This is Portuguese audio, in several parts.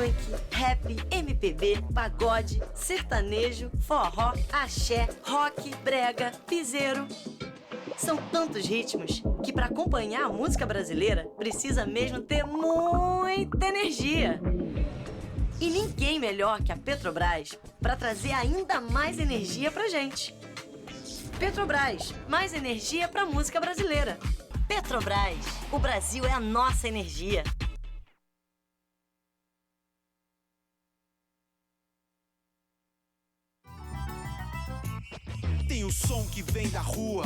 funk, rap, MPB, pagode, sertanejo, forró, axé, rock, brega, piseiro. São tantos ritmos que para acompanhar a música brasileira precisa mesmo ter muita energia. E ninguém melhor que a Petrobras para trazer ainda mais energia pra gente. Petrobras, mais energia pra música brasileira. Petrobras, o Brasil é a nossa energia. Tem o som que vem da rua,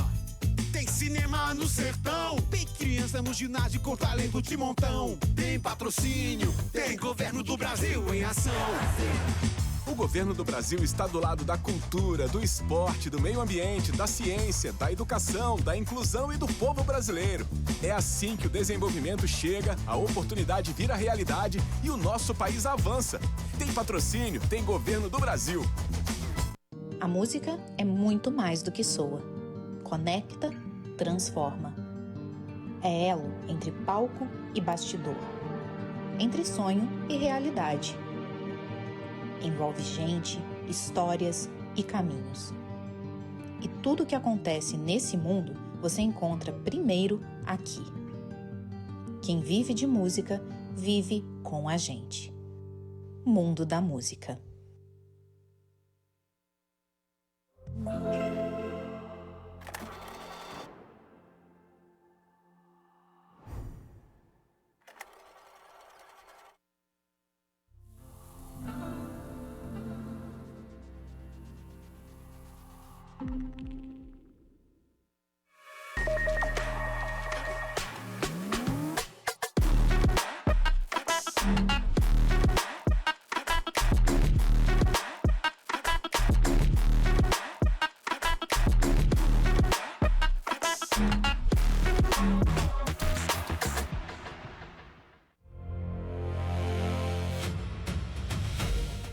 tem cinema no sertão, tem criança no ginásio com talento de montão, tem patrocínio, tem governo do Brasil em ação. O governo do Brasil está do lado da cultura, do esporte, do meio ambiente, da ciência, da educação, da inclusão e do povo brasileiro. É assim que o desenvolvimento chega, a oportunidade vira realidade e o nosso país avança. Tem patrocínio, tem governo do Brasil. A música é muito mais do que soa. Conecta, transforma. É elo entre palco e bastidor. Entre sonho e realidade. Envolve gente, histórias e caminhos. E tudo o que acontece nesse mundo você encontra primeiro aqui. Quem vive de música, vive com a gente. Mundo da Música.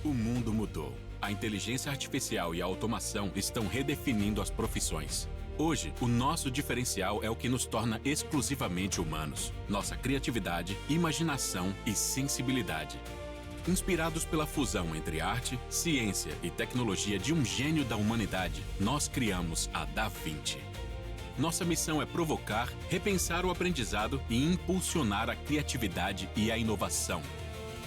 O mundo mudou. A inteligência artificial e a automação estão redefinindo as profissões. Hoje, o nosso diferencial é o que nos torna exclusivamente humanos. Nossa criatividade, imaginação e sensibilidade. Inspirados pela fusão entre arte, ciência e tecnologia de um gênio da humanidade, nós criamos a Da Vinci. Nossa missão é provocar, repensar o aprendizado e impulsionar a criatividade e a inovação.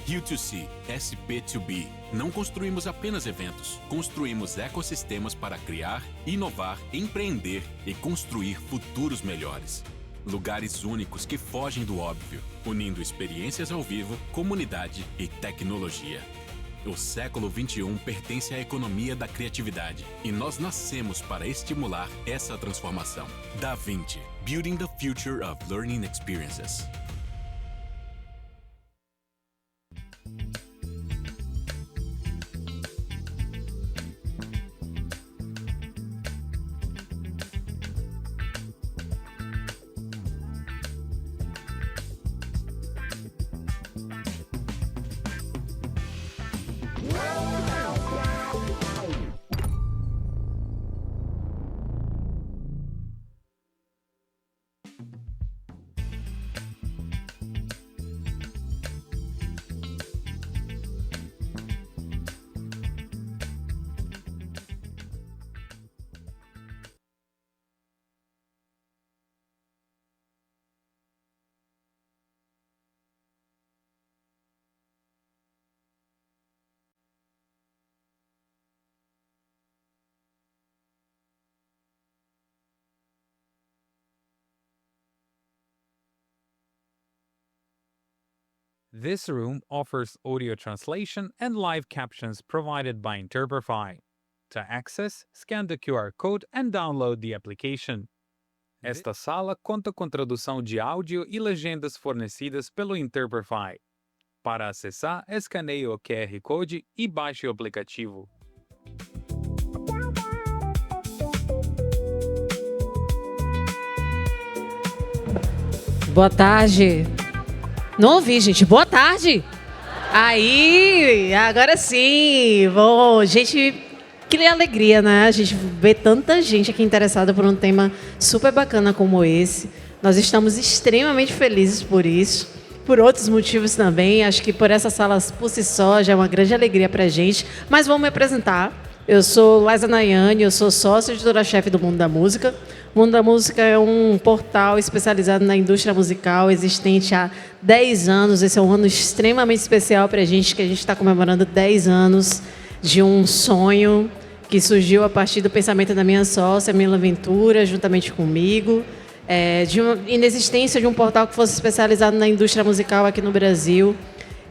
U2C, SP2B. Não construímos apenas eventos, construímos ecossistemas para criar, inovar, empreender e construir futuros melhores. Lugares únicos que fogem do óbvio, unindo experiências ao vivo, comunidade e tecnologia. O século XXI pertence à economia da criatividade e nós nascemos para estimular essa transformação. Da Vinci, Building the Future of Learning Experiences. This room offers audio translation and live captions provided by Interprefy. To access, scan the QR code and download the application. Esta sala conta com tradução de áudio e legendas fornecidas pelo Interprefy. Para acessar, escaneie o QR Code e baixe o aplicativo. Boa tarde. Não ouvi, gente. Boa tarde. Aí, agora sim. Bom, gente, que alegria, né? A gente vê tanta gente aqui interessada por um tema super bacana como esse. Nós estamos extremamente felizes por isso. por outros motivos também. Acho que por essa sala por si só já é uma grande alegria para a gente. Mas vamos me apresentar. Eu sou Liza Nayane, eu sou sócia editora-chefe do Mundo da Música. O Mundo da Música é um portal especializado na indústria musical, existente há 10 anos. Esse é um ano extremamente especial para a gente, que a gente está comemorando 10 anos de um sonho que surgiu a partir do pensamento da minha sócia, Mila Ventura, juntamente comigo, de uma inexistência de um portal que fosse especializado na indústria musical aqui no Brasil.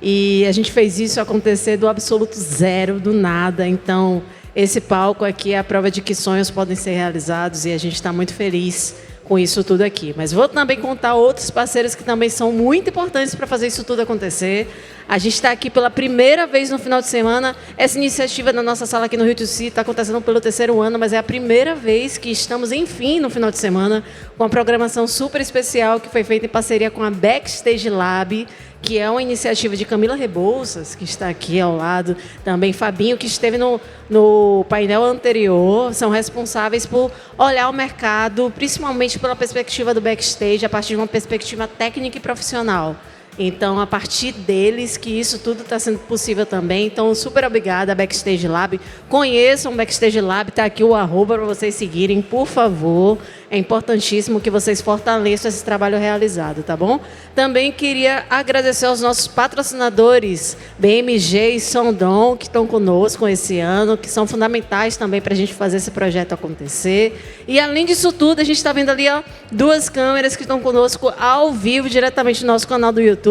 E a gente fez isso acontecer do absoluto zero, do nada. Então, esse palco aqui é a prova de que sonhos podem ser realizados e a gente está muito feliz com isso tudo aqui. Mas vou também contar outros parceiros que também são muito importantes para fazer isso tudo acontecer. A gente está aqui pela primeira vez no final de semana. Essa iniciativa na nossa sala aqui no Rio Tuci está acontecendo pelo 3º ano, mas é a primeira vez que estamos, enfim, no final de semana, com uma programação super especial que foi feita em parceria com a Backstage Lab, que é uma iniciativa de Camila Rebouças, que está aqui ao lado, também Fabinho, que esteve no painel anterior, são responsáveis por olhar o mercado, principalmente pela perspectiva do backstage, a partir de uma perspectiva técnica e profissional. Então, a partir deles, que isso tudo está sendo possível também. Então, super obrigada, Backstage Lab. Conheçam o Backstage Lab, está aqui o @ para vocês seguirem, por favor. É importantíssimo que vocês fortaleçam esse trabalho realizado, tá bom? Também queria agradecer aos nossos patrocinadores, BMG e Sondon, que estão conosco esse ano, que são fundamentais também para a gente fazer esse projeto acontecer. E, além disso tudo, a gente está vendo ali 2 câmeras que estão conosco ao vivo, diretamente no nosso canal do YouTube.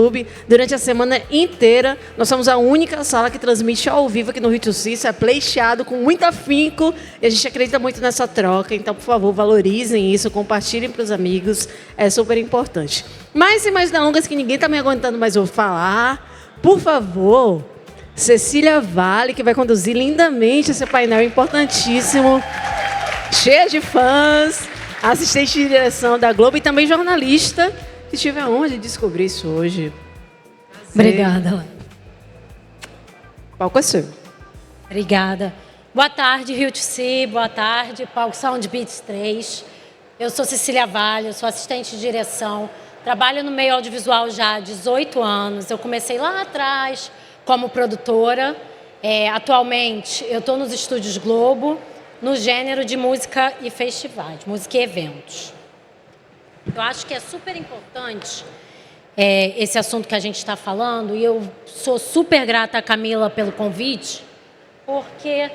Durante a semana inteira, nós somos a única sala que transmite ao vivo aqui no Rio Tuci. Isso é playcheado com muito afinco e a gente acredita muito nessa troca. Então, por favor, valorizem isso, compartilhem para os amigos, é super importante. Mas, sem mais delongas, que ninguém está me aguentando mais eu falar, por favor, Cecília Vale, que vai conduzir lindamente esse painel importantíssimo, cheia de fãs, assistente de direção da Globo e também jornalista, que tive a honra de descobrir isso hoje. Obrigada. O palco é seu. Obrigada. Boa tarde, Rio Tuci. Boa tarde, palco Sound Beats 3. Eu sou Cecília Vale, eu sou assistente de direção. Trabalho no meio audiovisual já há 18 anos. Eu comecei lá atrás como produtora. Atualmente, eu estou nos Estúdios Globo, no gênero de música e festivais, música e eventos. Eu acho que é super importante esse assunto que a gente está falando, e eu sou super grata a Camila pelo convite, porque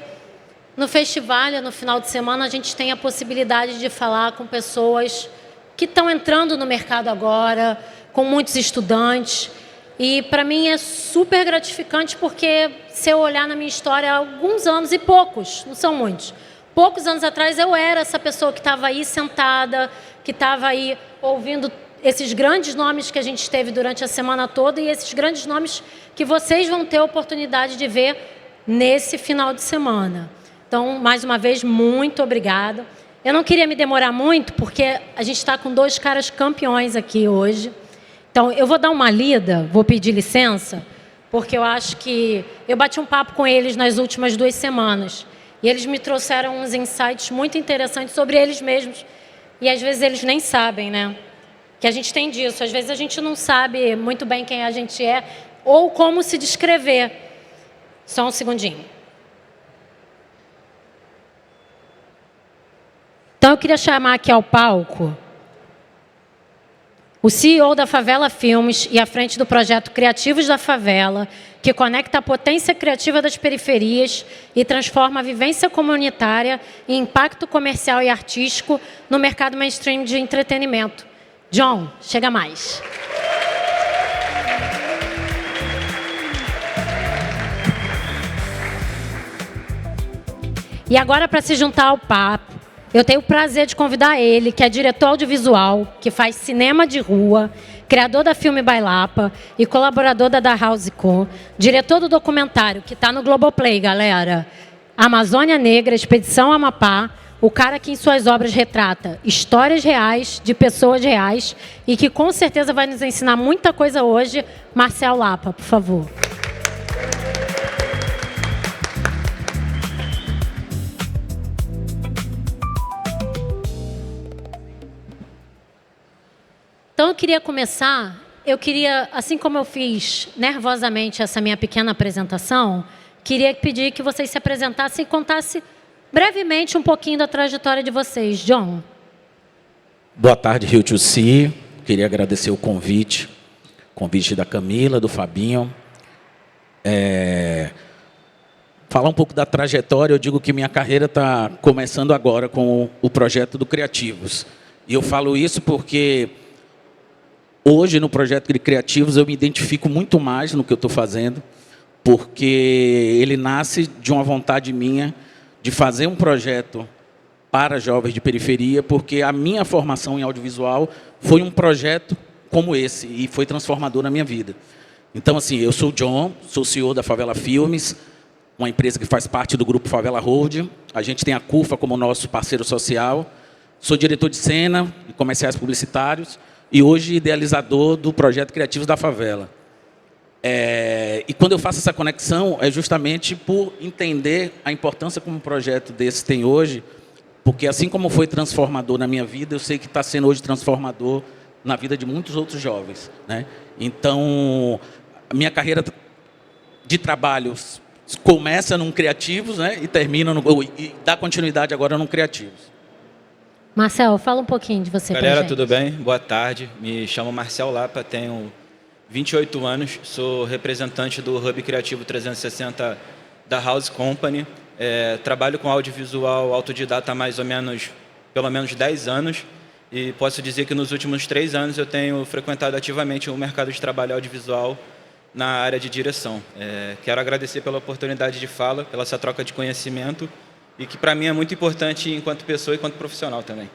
no festival, no final de semana, a gente tem a possibilidade de falar com pessoas que estão entrando no mercado agora, com muitos estudantes. E, para mim, é super gratificante, porque, se eu olhar na minha história, há alguns anos, e poucos, não são muitos, poucos anos atrás eu era essa pessoa que estava aí sentada, que estava aí ouvindo esses grandes nomes que a gente teve durante a semana toda e esses grandes nomes que vocês vão ter a oportunidade de ver nesse final de semana. Então, mais uma vez, muito obrigada. Eu não queria me demorar muito, porque a gente está com 2 caras campeões aqui hoje. Então, eu vou dar uma lida, vou pedir licença, porque eu acho que eu bati um papo com eles nas últimas 2 semanas. E eles me trouxeram uns insights muito interessantes sobre eles mesmos. E, às vezes, eles nem sabem, né? Que a gente tem disso. Às vezes, a gente não sabe muito bem quem a gente é ou como se descrever. Só um segundinho. Então, eu queria chamar aqui ao palco o CEO da Favela Filmes e à frente do projeto Criativos da Favela, que conecta a potência criativa das periferias e transforma a vivência comunitária em impacto comercial e artístico no mercado mainstream de entretenimento. John, chega mais. E agora, para se juntar ao papo, eu tenho o prazer de convidar ele, que é diretor audiovisual, que faz cinema de rua, criador da Filme Bailapa e colaborador da House Co, diretor do documentário, que está no Globoplay, galera, Amazônia Negra, Expedição Amapá, o cara que em suas obras retrata histórias reais, de pessoas reais, e que com certeza vai nos ensinar muita coisa hoje. Marcel Lapa, por favor. Então, eu queria começar eu queria, assim como eu fiz nervosamente essa minha pequena apresentação, queria pedir que vocês se apresentassem e contassem brevemente um pouquinho da trajetória de vocês. John. Boa tarde, Rio to See. Queria agradecer o convite da Camila, do Fabinho. Falar um pouco da trajetória, eu digo que minha carreira está começando agora com o projeto do Criativos. E eu falo isso porque hoje, no projeto de Criativos, eu me identifico muito mais no que eu estou fazendo, porque ele nasce de uma vontade minha de fazer um projeto para jovens de periferia, porque a minha formação em audiovisual foi um projeto como esse, e foi transformador na minha vida. Então, assim, eu sou o John, sou CEO da Favela Filmes, uma empresa que faz parte do grupo Favela Holding. A gente tem a CUFA como nosso parceiro social. Sou diretor de cena e comerciais publicitários e hoje idealizador do projeto Criativos da Favela. E quando eu faço essa conexão é justamente por entender a importância como um projeto desse tem hoje, porque assim como foi transformador na minha vida, eu sei que está sendo hoje transformador na vida de muitos outros jovens, né? Então, a minha carreira de trabalho começa num Criativos, né, e termina e dá continuidade agora num Criativos. Marcel, fala um pouquinho de você. Galera, tudo bem? Boa tarde. Me chamo Marcel Lapa, tenho 28 anos, sou representante do Hub Criativo 360 da House Company. Trabalho com audiovisual autodidata há pelo menos 10 anos. E posso dizer que nos últimos 3 anos eu tenho frequentado ativamente o mercado de trabalho audiovisual na área de direção. Quero agradecer pela oportunidade de fala, pela essa troca de conhecimento, e que para mim é muito importante enquanto pessoa e enquanto profissional também.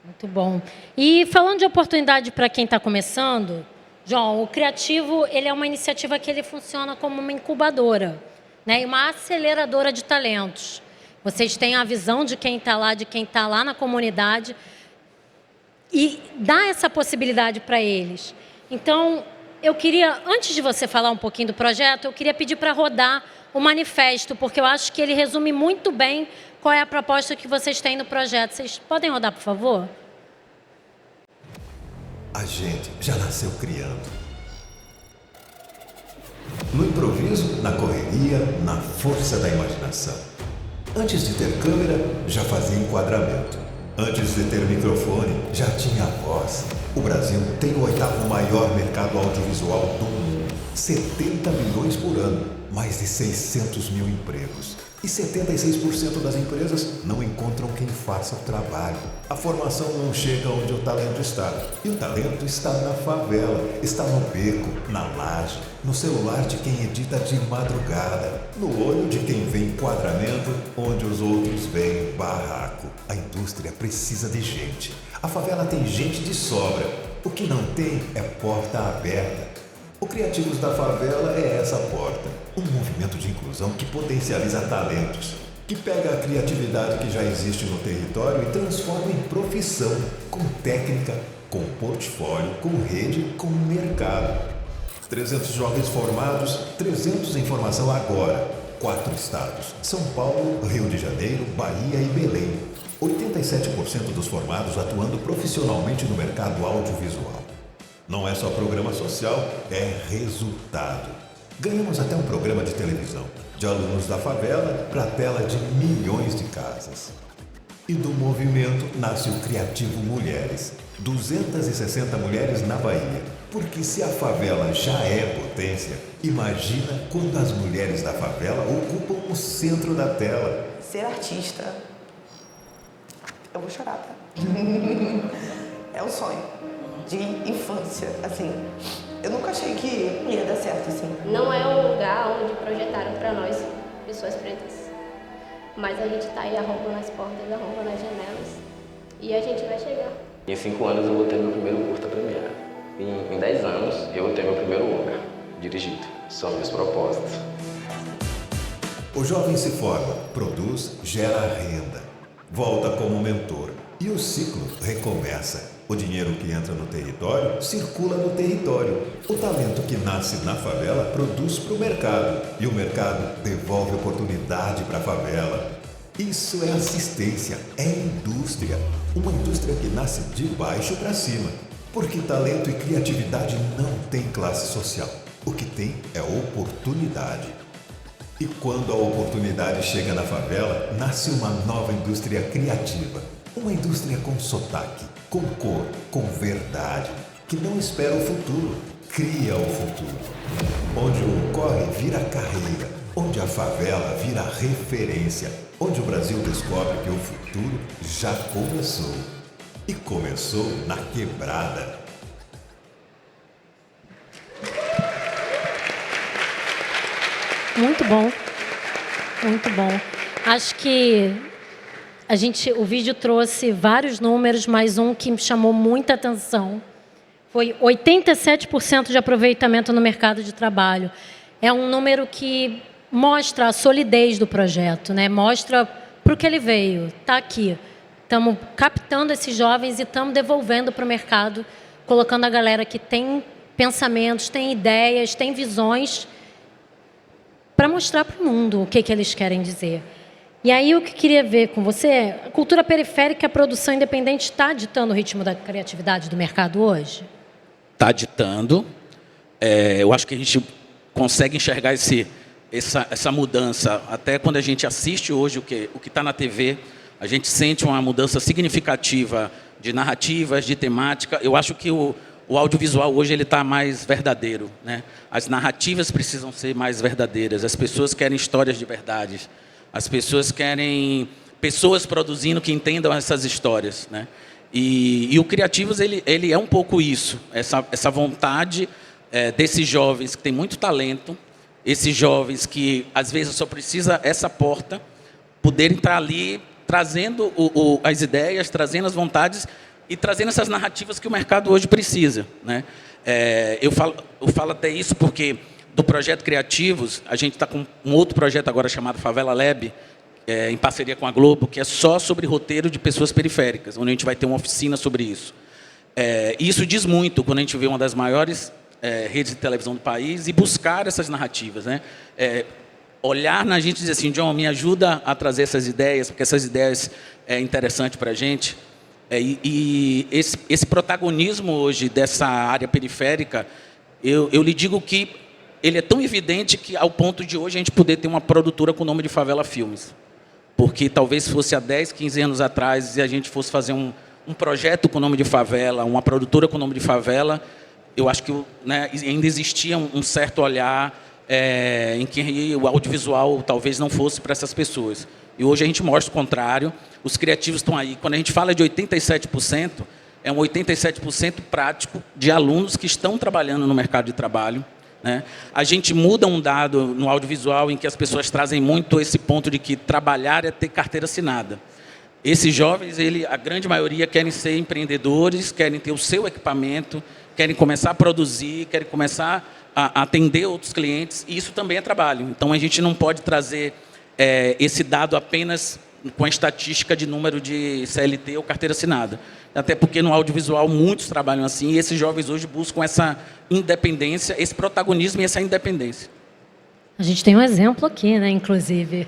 Muito bom. E falando de oportunidade para quem está começando, João, o Criativo ele é uma iniciativa que ele funciona como uma incubadora, né, e uma aceleradora de talentos. Vocês têm a visão de quem está lá na comunidade e dá essa possibilidade para eles. Então, eu queria, antes de você falar um pouquinho do projeto, eu queria pedir para rodar o manifesto, porque eu acho que ele resume muito bem qual é a proposta que vocês têm no projeto. Vocês podem rodar, por favor? A gente já nasceu criando. No improviso, na correria, na força da imaginação. Antes de ter câmera, já fazia enquadramento. Antes de ter microfone, já tinha voz. O Brasil tem o 8º maior mercado audiovisual do mundo. 70 milhões por ano, mais de 600 mil empregos. E 76% das empresas não encontram quem faça o trabalho. A formação não chega onde o talento está. E o talento está na favela, está no beco, na laje, no celular de quem edita de madrugada, no olho de quem vê enquadramento onde os outros veem barraco. A indústria precisa de gente. A favela tem gente de sobra. O que não tem é porta aberta. O Criativos da Favela é essa porta. Um movimento de inclusão que potencializa talentos, que pega a criatividade que já existe no território e transforma em profissão, com técnica, com portfólio, com rede, com mercado. 300 jovens formados, 300 em formação agora. 4 estados: São Paulo, Rio de Janeiro, Bahia e Belém. 87% dos formados atuando profissionalmente no mercado audiovisual. Não é só programa social, é resultado. Ganhamos até um programa de televisão, de alunos da favela para a tela de milhões de casas. E do movimento nasce o Criativo Mulheres. 260 mulheres na Bahia. Porque se a favela já é potência, imagina quando as mulheres da favela ocupam o centro da tela. Ser artista, eu vou chorar, tá? É um sonho de infância, assim. Eu nunca achei que ia dar certo, assim. Não é um lugar onde projetaram para nós, pessoas pretas. Mas a gente tá aí arrombando as portas, arrombando as janelas. E a gente vai chegar. Em 5 anos eu vou ter meu primeiro curta premiere. Em 10 anos eu vou ter meu primeiro longa dirigido. São meus propósitos. O jovem se forma, produz, gera renda. Volta como mentor. E o ciclo recomeça. O dinheiro que entra no território circula no território. O talento que nasce na favela produz para o mercado. E o mercado devolve oportunidade para a favela. Isso é assistência, é indústria. Uma indústria que nasce de baixo para cima. Porque talento e criatividade não têm classe social. O que tem é oportunidade. E quando a oportunidade chega na favela, nasce uma nova indústria criativa. Uma indústria com sotaque, com cor, com verdade, que não espera o futuro, cria o futuro. Onde o corre vira carreira, onde a favela vira referência, onde o Brasil descobre que o futuro já começou. E começou na quebrada. Muito bom. Muito bom. Acho que o vídeo trouxe vários números, mas um que me chamou muita atenção foi 87% de aproveitamento no mercado de trabalho. É um número que mostra a solidez do projeto, né? Mostra para o que ele veio. Está aqui. Estamos captando esses jovens e estamos devolvendo para o mercado, colocando a galera que tem pensamentos, tem ideias, tem visões, para mostrar para o mundo o que eles querem dizer. E aí o que eu queria ver com você é, a cultura periférica, a produção independente está ditando o ritmo da criatividade do mercado hoje? Está ditando. Eu acho que a gente consegue enxergar essa mudança. Até quando a gente assiste hoje o que está na TV, a gente sente uma mudança significativa de narrativas, de temática. Eu acho que o audiovisual hoje ele está mais verdadeiro, né? As narrativas precisam ser mais verdadeiras. As pessoas querem histórias de verdade. As pessoas querem pessoas produzindo que entendam essas histórias, né? E o Criativos ele é um pouco isso, essa vontade desses jovens que têm muito talento, esses jovens que às vezes só precisa essa porta, poder entrar ali trazendo as ideias, trazendo as vontades e trazendo essas narrativas que o mercado hoje precisa, né? Eu falo até isso porque do projeto Criativos, a gente está com um outro projeto agora chamado Favela Lab, em parceria com a Globo, que é só sobre roteiro de pessoas periféricas, onde a gente vai ter uma oficina sobre isso. E isso diz muito quando a gente vê uma das maiores redes de televisão do país e buscar essas narrativas, né? Olhar na gente e dizer assim, John, me ajuda a trazer essas ideias, porque essas ideias é interessante para a gente. E esse protagonismo hoje dessa área periférica, eu lhe digo que ele é tão evidente que ao ponto de hoje a gente poder ter uma produtora com o nome de Favela Filmes. Porque talvez fosse há 10, 15 anos atrás e a gente fosse fazer um projeto com o nome de favela, uma produtora com o nome de favela, eu acho que ainda existia um certo olhar em que o audiovisual talvez não fosse para essas pessoas. E hoje a gente mostra o contrário, os criativos estão aí. Quando a gente fala de 87%, é um 87% prático de alunos que estão trabalhando no mercado de trabalho, né? A gente muda um dado no audiovisual em que as pessoas trazem muito esse ponto de que trabalhar é ter carteira assinada. Esses jovens, a grande maioria, querem ser empreendedores, querem ter o seu equipamento, querem começar a produzir, querem começar a atender outros clientes, e isso também é trabalho. Então, a gente não pode trazer esse dado apenas com a estatística de número de CLT ou carteira assinada. Até porque no audiovisual muitos trabalham assim, e esses jovens hoje buscam essa independência, esse protagonismo e essa independência. A gente tem um exemplo aqui, né, inclusive.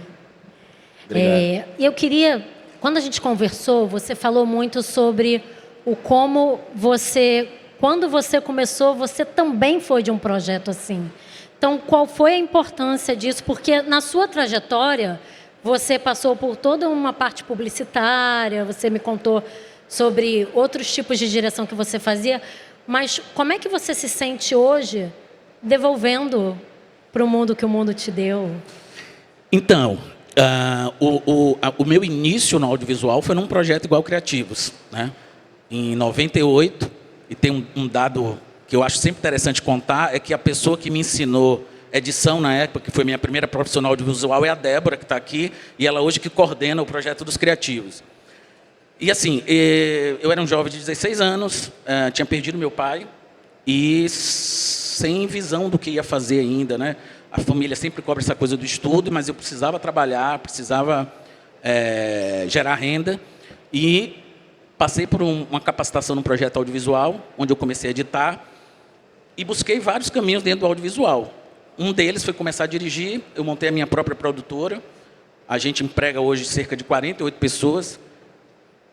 E eu queria, quando a gente conversou, você falou muito sobre o como você, quando você começou, você também foi de um projeto assim. Então, qual foi a importância disso? Porque na sua trajetória, você passou por toda uma parte publicitária, você me contou sobre outros tipos de direção que você fazia, mas como é que você se sente hoje devolvendo para o mundo que o mundo te deu? Então, o meu início no audiovisual foi num projeto igual Criativos, né? Em 98, e tem um dado que eu acho sempre interessante contar, é que a pessoa que me ensinou edição na época, que foi minha primeira profissional audiovisual, é a Débora, que está aqui, e ela hoje que coordena o projeto dos Criativos. E assim, eu era um jovem de 16 anos, tinha perdido meu pai, e sem visão do que ia fazer ainda, né? A família sempre cobra essa coisa do estudo, mas eu precisava trabalhar, precisava gerar renda, e passei por uma capacitação no projeto audiovisual, onde eu comecei a editar, e busquei vários caminhos dentro do audiovisual. Um deles foi começar a dirigir, eu montei a minha própria produtora, a gente emprega hoje cerca de 48 pessoas,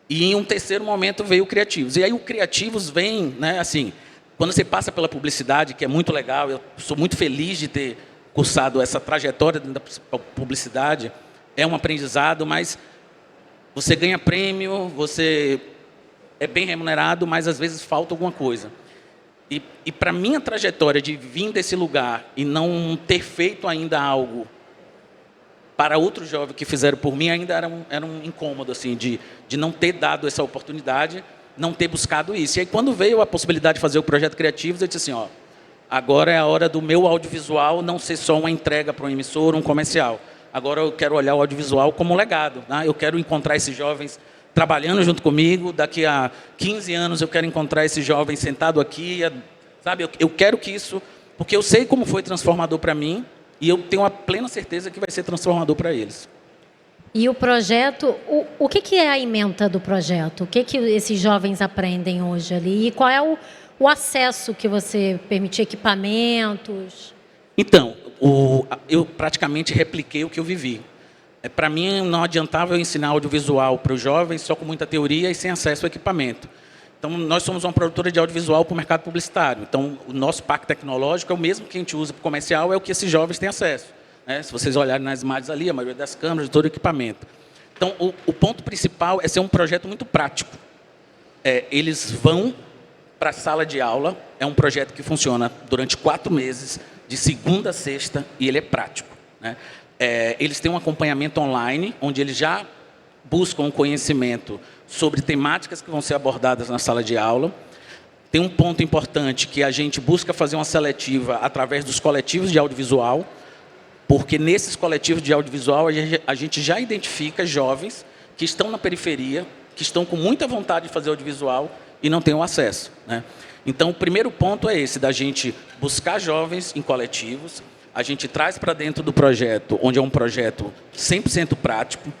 E em um terceiro momento veio o Criativos. E aí o Criativos vem, né, assim, quando você passa pela publicidade, que é muito legal, eu sou muito feliz de ter cursado essa trajetória dentro da publicidade, é um aprendizado, mas você ganha prêmio, você é bem remunerado, mas às vezes falta alguma coisa. E para minha trajetória de vir desse lugar e não ter feito ainda algo para outros jovens que fizeram por mim, ainda era um incômodo, assim, de não ter dado essa oportunidade, não ter buscado isso. E aí, quando veio a possibilidade de fazer o projeto Criativos, eu disse assim, ó, agora é a hora do meu audiovisual não ser só uma entrega para um emissor, um comercial. Agora eu quero olhar o audiovisual como um legado, né? Eu quero encontrar esses jovens trabalhando junto comigo, daqui a 15 anos eu quero encontrar esses jovens sentado aqui, sabe? Eu quero que isso, porque eu sei como foi transformador para mim, e eu tenho a plena certeza que vai ser transformador para eles. E o projeto, o que é a ementa do projeto? O que esses jovens aprendem hoje ali? E qual é o acesso que você permite, equipamentos? Então, eu praticamente repliquei o que eu vivi. Para mim, não adiantava eu ensinar audiovisual para os jovens só com muita teoria e sem acesso ao equipamento. Então, nós somos uma produtora de audiovisual para o mercado publicitário. Então, o nosso parque tecnológico é o mesmo que a gente usa para o comercial, é o que esses jovens têm acesso, né? Se vocês olharem nas imagens ali, a maioria das câmeras, todo o equipamento. Então, o ponto principal é ser um projeto muito prático. Eles vão para a sala de aula, é um projeto que funciona durante 4 meses, de segunda a sexta, e ele é prático, né? Eles têm um acompanhamento online, onde eles já buscam conhecimento sobre temáticas que vão ser abordadas na sala de aula. Tem um ponto importante que a gente busca fazer uma seletiva através dos coletivos de audiovisual, porque nesses coletivos de audiovisual a gente já identifica jovens que estão na periferia, que estão com muita vontade de fazer audiovisual e não têm o acesso, né? Então, o primeiro ponto é esse, da gente buscar jovens em coletivos, a gente traz para dentro do projeto, onde é um projeto 100% prático.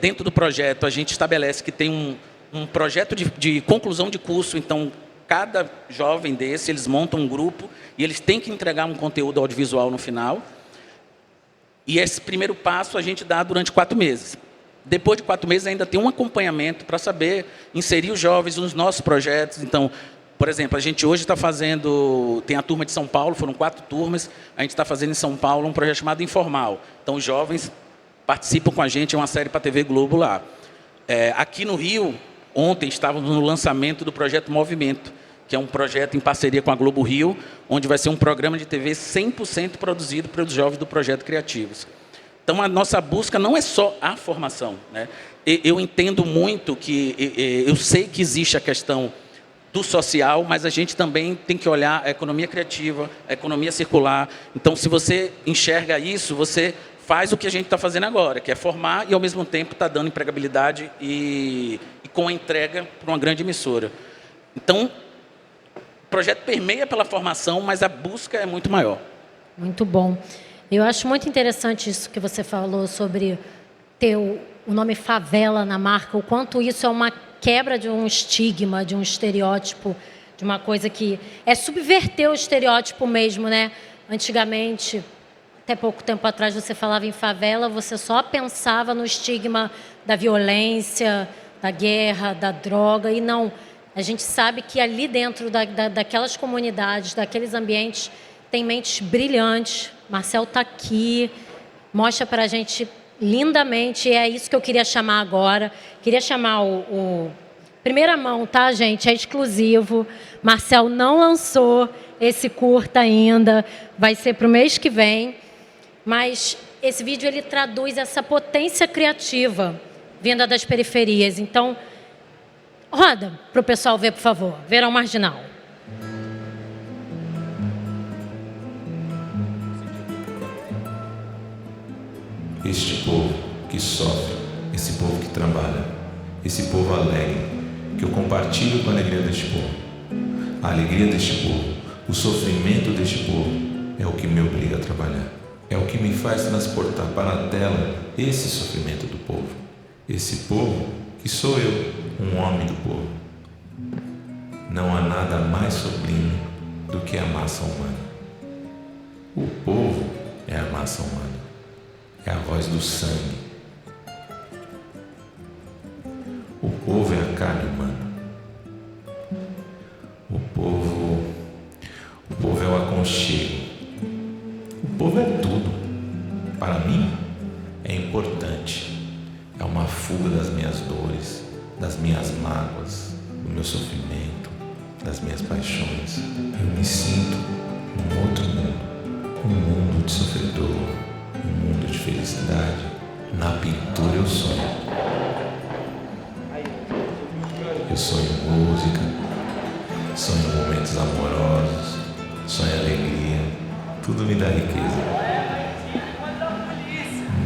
Dentro do projeto, a gente estabelece que tem um projeto de conclusão de curso. Então, cada jovem desse, eles montam um grupo e eles têm que entregar um conteúdo audiovisual no final. E esse primeiro passo a gente dá durante 4 meses. Depois de 4 meses, ainda tem um acompanhamento para saber inserir os jovens nos nossos projetos. Então, por exemplo, a gente hoje está fazendo, tem a turma de São Paulo, foram 4 turmas, a gente está fazendo em São Paulo um projeto chamado Informal. Então, os jovens participam com a gente, é uma série para a TV Globo lá. Aqui no Rio, ontem estávamos no lançamento do projeto Movimento, que é um projeto em parceria com a Globo Rio, onde vai ser um programa de TV 100% produzido pelos jovens do Projeto Criativos. Então, a nossa busca não é só a formação, né? Eu entendo muito que, eu sei que existe a questão do social, mas a gente também tem que olhar a economia criativa, a economia circular. Então, se você enxerga isso, você faz o que a gente está fazendo agora, que é formar e, ao mesmo tempo, está dando empregabilidade e com a entrega para uma grande emissora. Então, o projeto permeia pela formação, mas a busca é muito maior. Muito bom. Eu acho muito interessante isso que você falou sobre ter o nome favela na marca, o quanto isso é uma quebra de um estigma, de um estereótipo, de uma coisa que é subverter o estereótipo mesmo, né? Antigamente, até pouco tempo atrás, você falava em favela, você só pensava no estigma da violência, da guerra, da droga, e não. A gente sabe que ali dentro daquelas comunidades, daqueles ambientes, tem mentes brilhantes. Marcel está aqui, mostra para a gente lindamente, e é isso que eu queria chamar agora. Queria chamar o primeira mão, tá, gente? É exclusivo. Marcel não lançou esse curta ainda, vai ser para o mês que vem. Mas esse vídeo ele traduz essa potência criativa vinda das periferias. Então, roda para o pessoal ver, por favor. Verão Marginal. Este povo que sofre, esse povo que trabalha, esse povo alegre, que eu compartilho com a alegria deste povo. A alegria deste povo, o sofrimento deste povo é o que me obriga a trabalhar. É o que me faz transportar para a tela esse sofrimento do povo. Esse povo que sou eu, um homem do povo. Não há nada mais sublime do que a massa humana. O povo é a massa humana. É a voz do sangue. carne humana. O povo é o aconchego. O povo é tudo. Para mim, é importante. É uma fuga das minhas dores, das minhas mágoas, do meu sofrimento, das minhas paixões. Eu me sinto num outro mundo, um mundo de sofredor, um mundo de felicidade. Na pintura eu sonho. Eu sonho música, sonho momentos amorosos, sonho alegria, tudo me dá riqueza.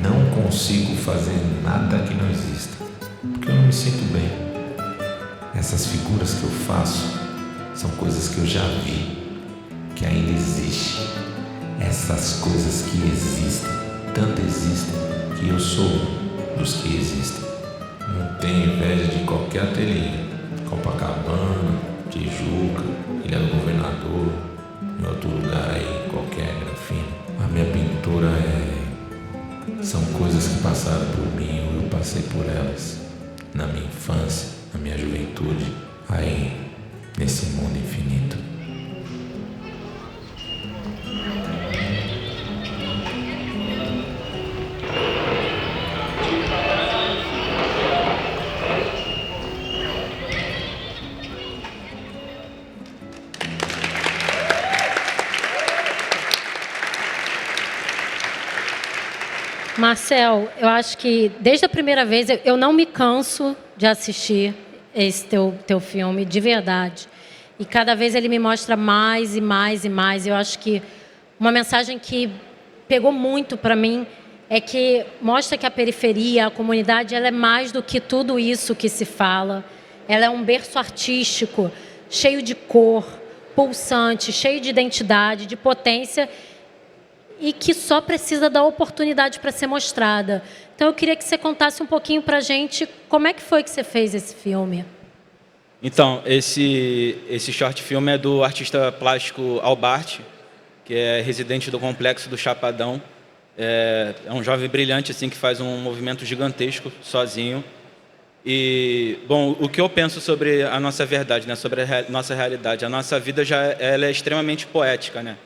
Não consigo fazer nada que não exista, porque eu não me sinto bem. Essas figuras que eu faço são coisas que eu já vi, que ainda existem. Essas coisas que existem, tanto existem, que eu sou dos que existem. Não tenho inveja de qualquer ateliê. Copacabana, Tijuca, Ilha do Governador, em outro lugar aí, qualquer grafino. A minha pintura são coisas que passaram por mim ou eu passei por elas. Na minha infância, na minha juventude, aí, nesse mundo infinito. Marcel, eu acho que desde a primeira vez eu não me canso de assistir esse teu filme, de verdade. E cada vez ele me mostra mais e mais e mais. Eu acho que uma mensagem que pegou muito para mim é que mostra que a periferia, a comunidade, ela é mais do que tudo isso que se fala. Ela é um berço artístico, cheio de cor, pulsante, cheio de identidade, de potência, e que só precisa da oportunidade para ser mostrada. Então, eu queria que você contasse um pouquinho para a gente como é que foi que você fez esse filme. Então, esse short filme é do artista plástico Albart, que é residente do Complexo do Chapadão. É um jovem brilhante assim, que faz um movimento gigantesco, sozinho. E, bom, o que eu penso sobre a nossa verdade, né, sobre a nossa realidade? A nossa vida ela é extremamente poética, né?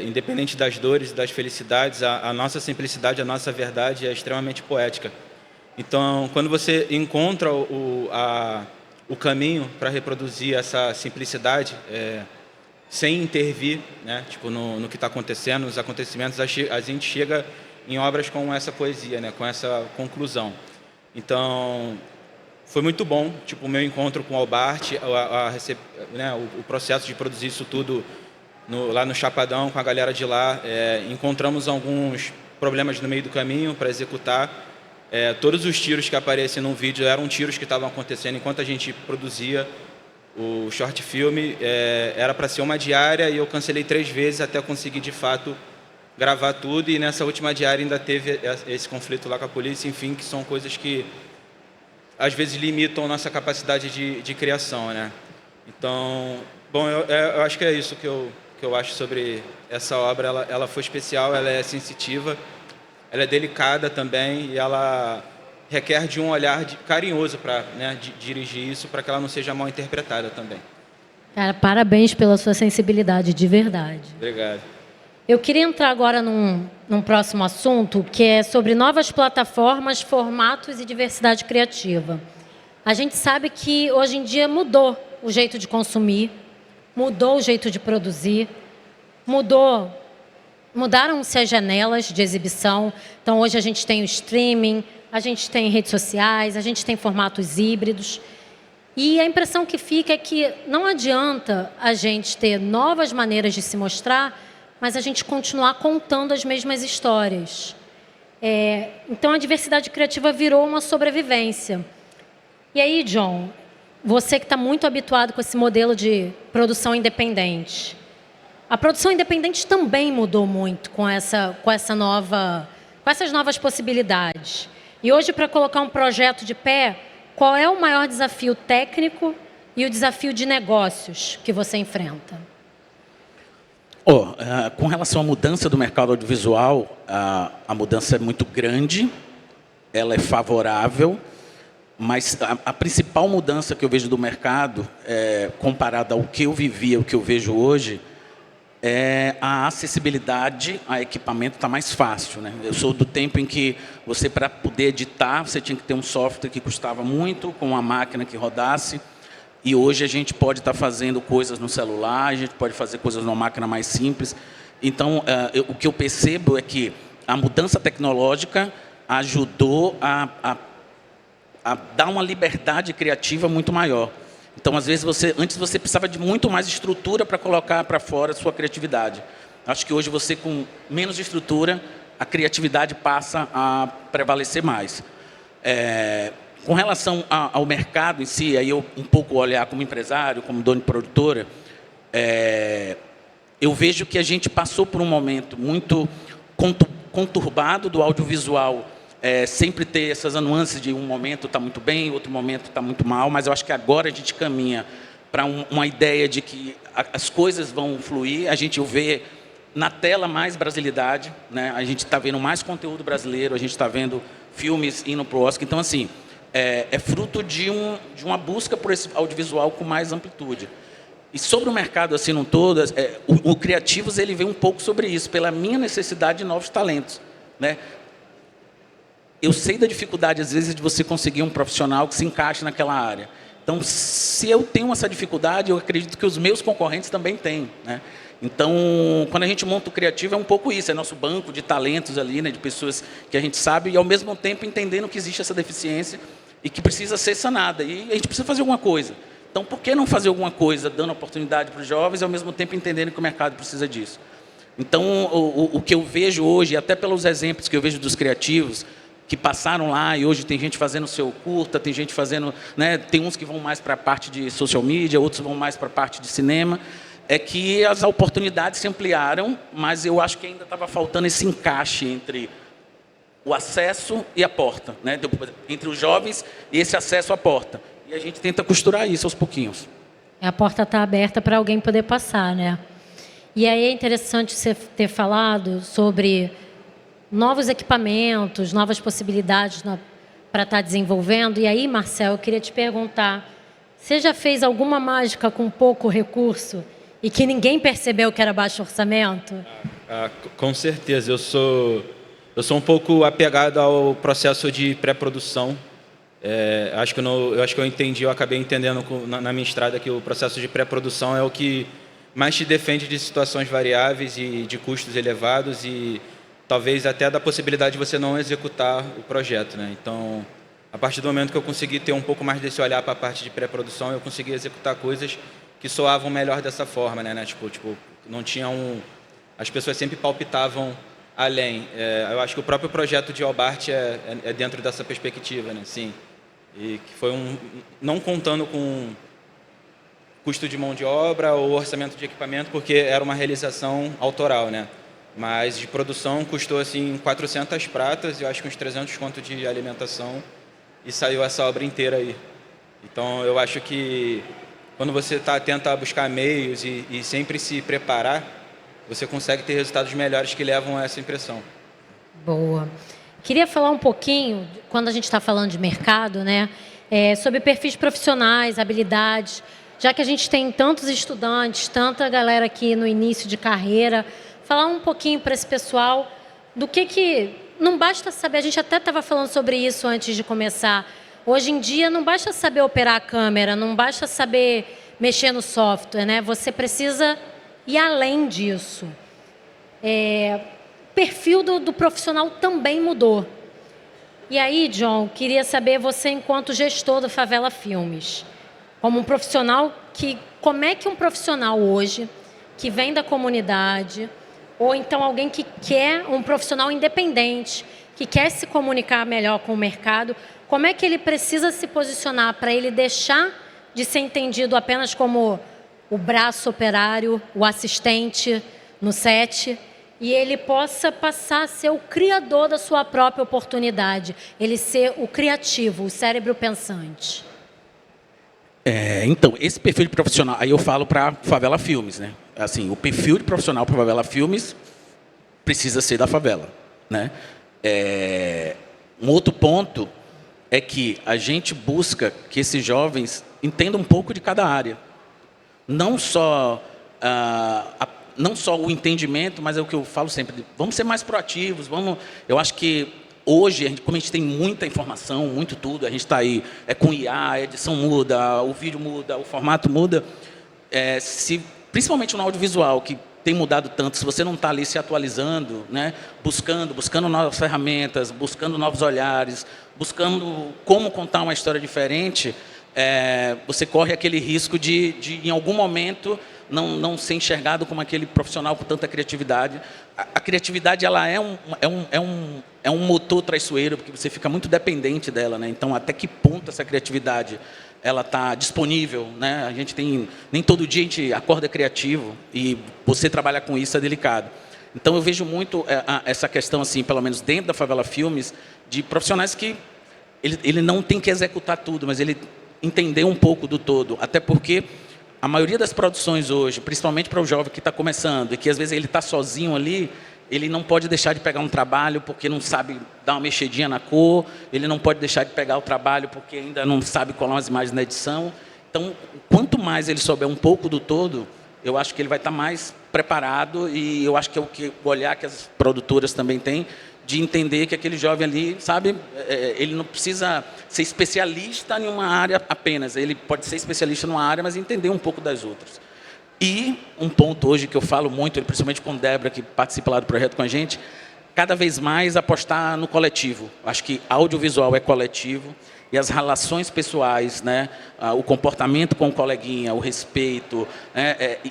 Independente das dores e das felicidades, a nossa simplicidade, a nossa verdade é extremamente poética. Então, quando você encontra o caminho para reproduzir essa simplicidade, sem intervir, né, tipo, no que está acontecendo, nos acontecimentos, a gente chega em obras com essa poesia, né, com essa conclusão. Então, foi muito bom, tipo, o meu encontro com o Albart, né, o processo de produzir isso tudo lá no Chapadão, com a galera de lá. Encontramos alguns problemas no meio do caminho para executar. Todos os tiros que aparecem no vídeo eram tiros que estavam acontecendo enquanto a gente produzia o short filme. Era para ser uma diária e eu cancelei 3 vezes até conseguir, de fato, gravar tudo. E nessa última diária ainda teve esse conflito lá com a polícia, enfim, que são coisas que às vezes limitam a nossa capacidade de criação, né? Então, bom, eu acho que é isso que eu acho sobre essa obra. Ela foi especial, ela é sensitiva, ela é delicada também e ela requer de um olhar carinhoso para, né, dirigir isso, para que ela não seja mal interpretada também. Cara, parabéns pela sua sensibilidade, de verdade. Obrigado. Eu queria entrar agora num próximo assunto, que é sobre novas plataformas, formatos e diversidade criativa. A gente sabe que hoje em dia mudou o jeito de consumir, mudou o jeito de produzir, mudaram-se as janelas de exibição. Então, hoje a gente tem o streaming, a gente tem redes sociais, a gente tem formatos híbridos. E a impressão que fica é que não adianta a gente ter novas maneiras de se mostrar, mas a gente continuar contando as mesmas histórias. Então, a diversidade criativa virou uma sobrevivência. E aí, John, você que está muito habituado com esse modelo de produção independente, a produção independente também mudou muito com essas novas possibilidades. E hoje, para colocar um projeto de pé, qual é o maior desafio técnico e o desafio de negócios que você enfrenta? Com relação à mudança do mercado audiovisual, a mudança é muito grande, ela é favorável, Mas a principal mudança que eu vejo do mercado, comparada ao que eu vivia, o que eu vejo hoje, é a acessibilidade a equipamento está mais fácil, né? Eu sou do tempo em que você, para poder editar, você tinha que ter um software que custava muito, com uma máquina que rodasse, e hoje a gente pode estar fazendo coisas no celular, a gente pode fazer coisas numa máquina mais simples. Então, o que eu percebo é que a mudança tecnológica ajudou a dar uma liberdade criativa muito maior. Então, às vezes, antes você precisava de muito mais estrutura para colocar para fora a sua criatividade. Acho que hoje você, com menos estrutura, a criatividade passa a prevalecer mais. Com relação ao mercado em si, aí eu um pouco olhar como empresário, como dono de produtora, eu vejo que a gente passou por um momento muito conturbado do audiovisual, sempre ter essas nuances de um momento está muito bem, outro momento está muito mal, mas eu acho que agora a gente caminha para uma ideia de que as coisas vão fluir, a gente vê na tela mais brasilidade, né? A gente está vendo mais conteúdo brasileiro, a gente está vendo filmes indo para o Oscar, então assim, é fruto de uma busca por esse audiovisual com mais amplitude. E sobre o mercado assim no todo, o Criativos ele vem um pouco sobre isso, pela minha necessidade de novos talentos, né? Eu sei da dificuldade, às vezes, de você conseguir um profissional que se encaixe naquela área. Então, se eu tenho essa dificuldade, eu acredito que os meus concorrentes também têm, né? Então, quando a gente monta o Criativo, é um pouco isso, é nosso banco de talentos ali, né, de pessoas que a gente sabe, e ao mesmo tempo entendendo que existe essa deficiência e que precisa ser sanada. E a gente precisa fazer alguma coisa. Então, por que não fazer alguma coisa, dando oportunidade para os jovens e, ao mesmo tempo, entendendo que o mercado precisa disso? Então, o que eu vejo hoje, até pelos exemplos que eu vejo dos criativos, que passaram lá e hoje tem gente fazendo seu curta, tem gente fazendo, né, tem uns que vão mais para a parte de social media, outros vão mais para a parte de cinema, é que as oportunidades se ampliaram, mas eu acho que ainda estava faltando esse encaixe entre o acesso e a porta, né, entre os jovens e esse acesso à porta. E a gente tenta costurar isso aos pouquinhos. A porta está aberta para alguém poder passar, né? E aí é interessante você ter falado sobre novos equipamentos, novas possibilidades para estar desenvolvendo. E aí, Marcel, eu queria te perguntar, você já fez alguma mágica com pouco recurso e que ninguém percebeu que era baixo orçamento? Com certeza. Eu sou um pouco apegado ao processo de pré-produção. Acho que eu entendi, eu acabei entendendo na minha estrada que o processo de pré-produção é o que mais te defende de situações variáveis e de custos elevados e talvez até da possibilidade de você não executar o projeto, né? Então, a partir do momento que eu consegui ter um pouco mais desse olhar para a parte de pré-produção, eu consegui executar coisas que soavam melhor dessa forma, né? Tipo, não tinha as pessoas sempre palpitavam além. Eu acho que o próprio projeto de Albart é dentro dessa perspectiva, né? Sim. E que foi não contando com custo de mão de obra ou orçamento de equipamento, porque era uma realização autoral, né? Mas de produção custou assim 400 pratas, eu acho que uns 300 conto de alimentação, e saiu essa obra inteira aí. Então eu acho que quando você tenta buscar meios e sempre se preparar, você consegue ter resultados melhores que levam a essa impressão. Boa. Queria falar um pouquinho, quando a gente está falando de mercado, né, sobre perfis profissionais, habilidades, já que a gente tem tantos estudantes, tanta galera aqui no início de carreira, falar um pouquinho para esse pessoal do que não basta saber, a gente até estava falando sobre isso antes de começar, hoje em dia não basta saber operar a câmera, não basta saber mexer no software, né? Você precisa ir além disso. O perfil do profissional também mudou. E aí, John, queria saber, você enquanto gestor do Favela Filmes, como um profissional, como é que um profissional hoje, que vem da comunidade, ou então alguém que quer, um profissional independente, que quer se comunicar melhor com o mercado, como é que ele precisa se posicionar para ele deixar de ser entendido apenas como o braço operário, o assistente no set, e ele possa passar a ser o criador da sua própria oportunidade, ele ser o criativo, o cérebro pensante? Então, esse perfil de profissional, aí eu falo para Favela Filmes, né? Assim, o perfil de profissional para Favela Filmes precisa ser da favela, né? Um outro ponto é que a gente busca que esses jovens entendam um pouco de cada área. Não só o entendimento, mas é o que eu falo sempre, vamos ser mais proativos, eu acho que hoje, como a gente tem muita informação, muito tudo, a gente está aí, com IA, a edição muda, o vídeo muda, o formato muda, principalmente no audiovisual, que tem mudado tanto, se você não está ali se atualizando, né, buscando novas ferramentas, buscando novos olhares, buscando como contar uma história diferente, você corre aquele risco de em algum momento, não ser enxergado como aquele profissional com tanta criatividade. A criatividade ela é um motor traiçoeiro, porque você fica muito dependente dela, né? Então, até que ponto essa criatividade ela está disponível, né? A gente nem todo dia a gente acorda criativo e você trabalhar com isso é delicado. Então, eu vejo muito essa questão, assim, pelo menos dentro da Favela Filmes, de profissionais que ele não tem que executar tudo, mas ele entender um pouco do todo, até porque a maioria das produções hoje, principalmente para o jovem que está começando, e que às vezes ele está sozinho ali, ele não pode deixar de pegar um trabalho porque não sabe dar uma mexidinha na cor, ele não pode deixar de pegar o trabalho porque ainda não sabe colar as imagens na edição. Então, quanto mais ele souber um pouco do todo, eu acho que ele vai estar mais preparado, e eu acho que é o olhar que as produtoras também têm, de entender que aquele jovem ali, sabe, ele não precisa ser especialista em uma área apenas, ele pode ser especialista numa área, mas entender um pouco das outras. E um ponto hoje que eu falo muito, principalmente com Débora, que participa lá do projeto com a gente, cada vez mais apostar no coletivo. Acho que audiovisual é coletivo, e as relações pessoais, né, o comportamento com o coleguinha, o respeito,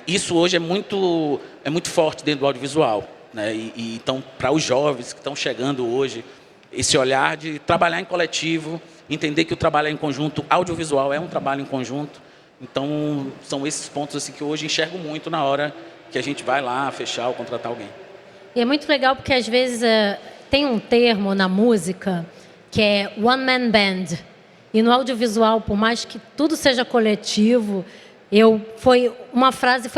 isso hoje é muito forte dentro do audiovisual. Né? Então, para os jovens que estão chegando hoje, esse olhar de trabalhar em coletivo, entender que o trabalho em conjunto, audiovisual é um trabalho em conjunto. Então, são esses pontos assim, que hoje enxergo muito na hora que a gente vai lá fechar ou contratar alguém. E é muito legal porque, às vezes, tem um termo na música que é one man band. E no audiovisual, por mais que tudo seja coletivo, foi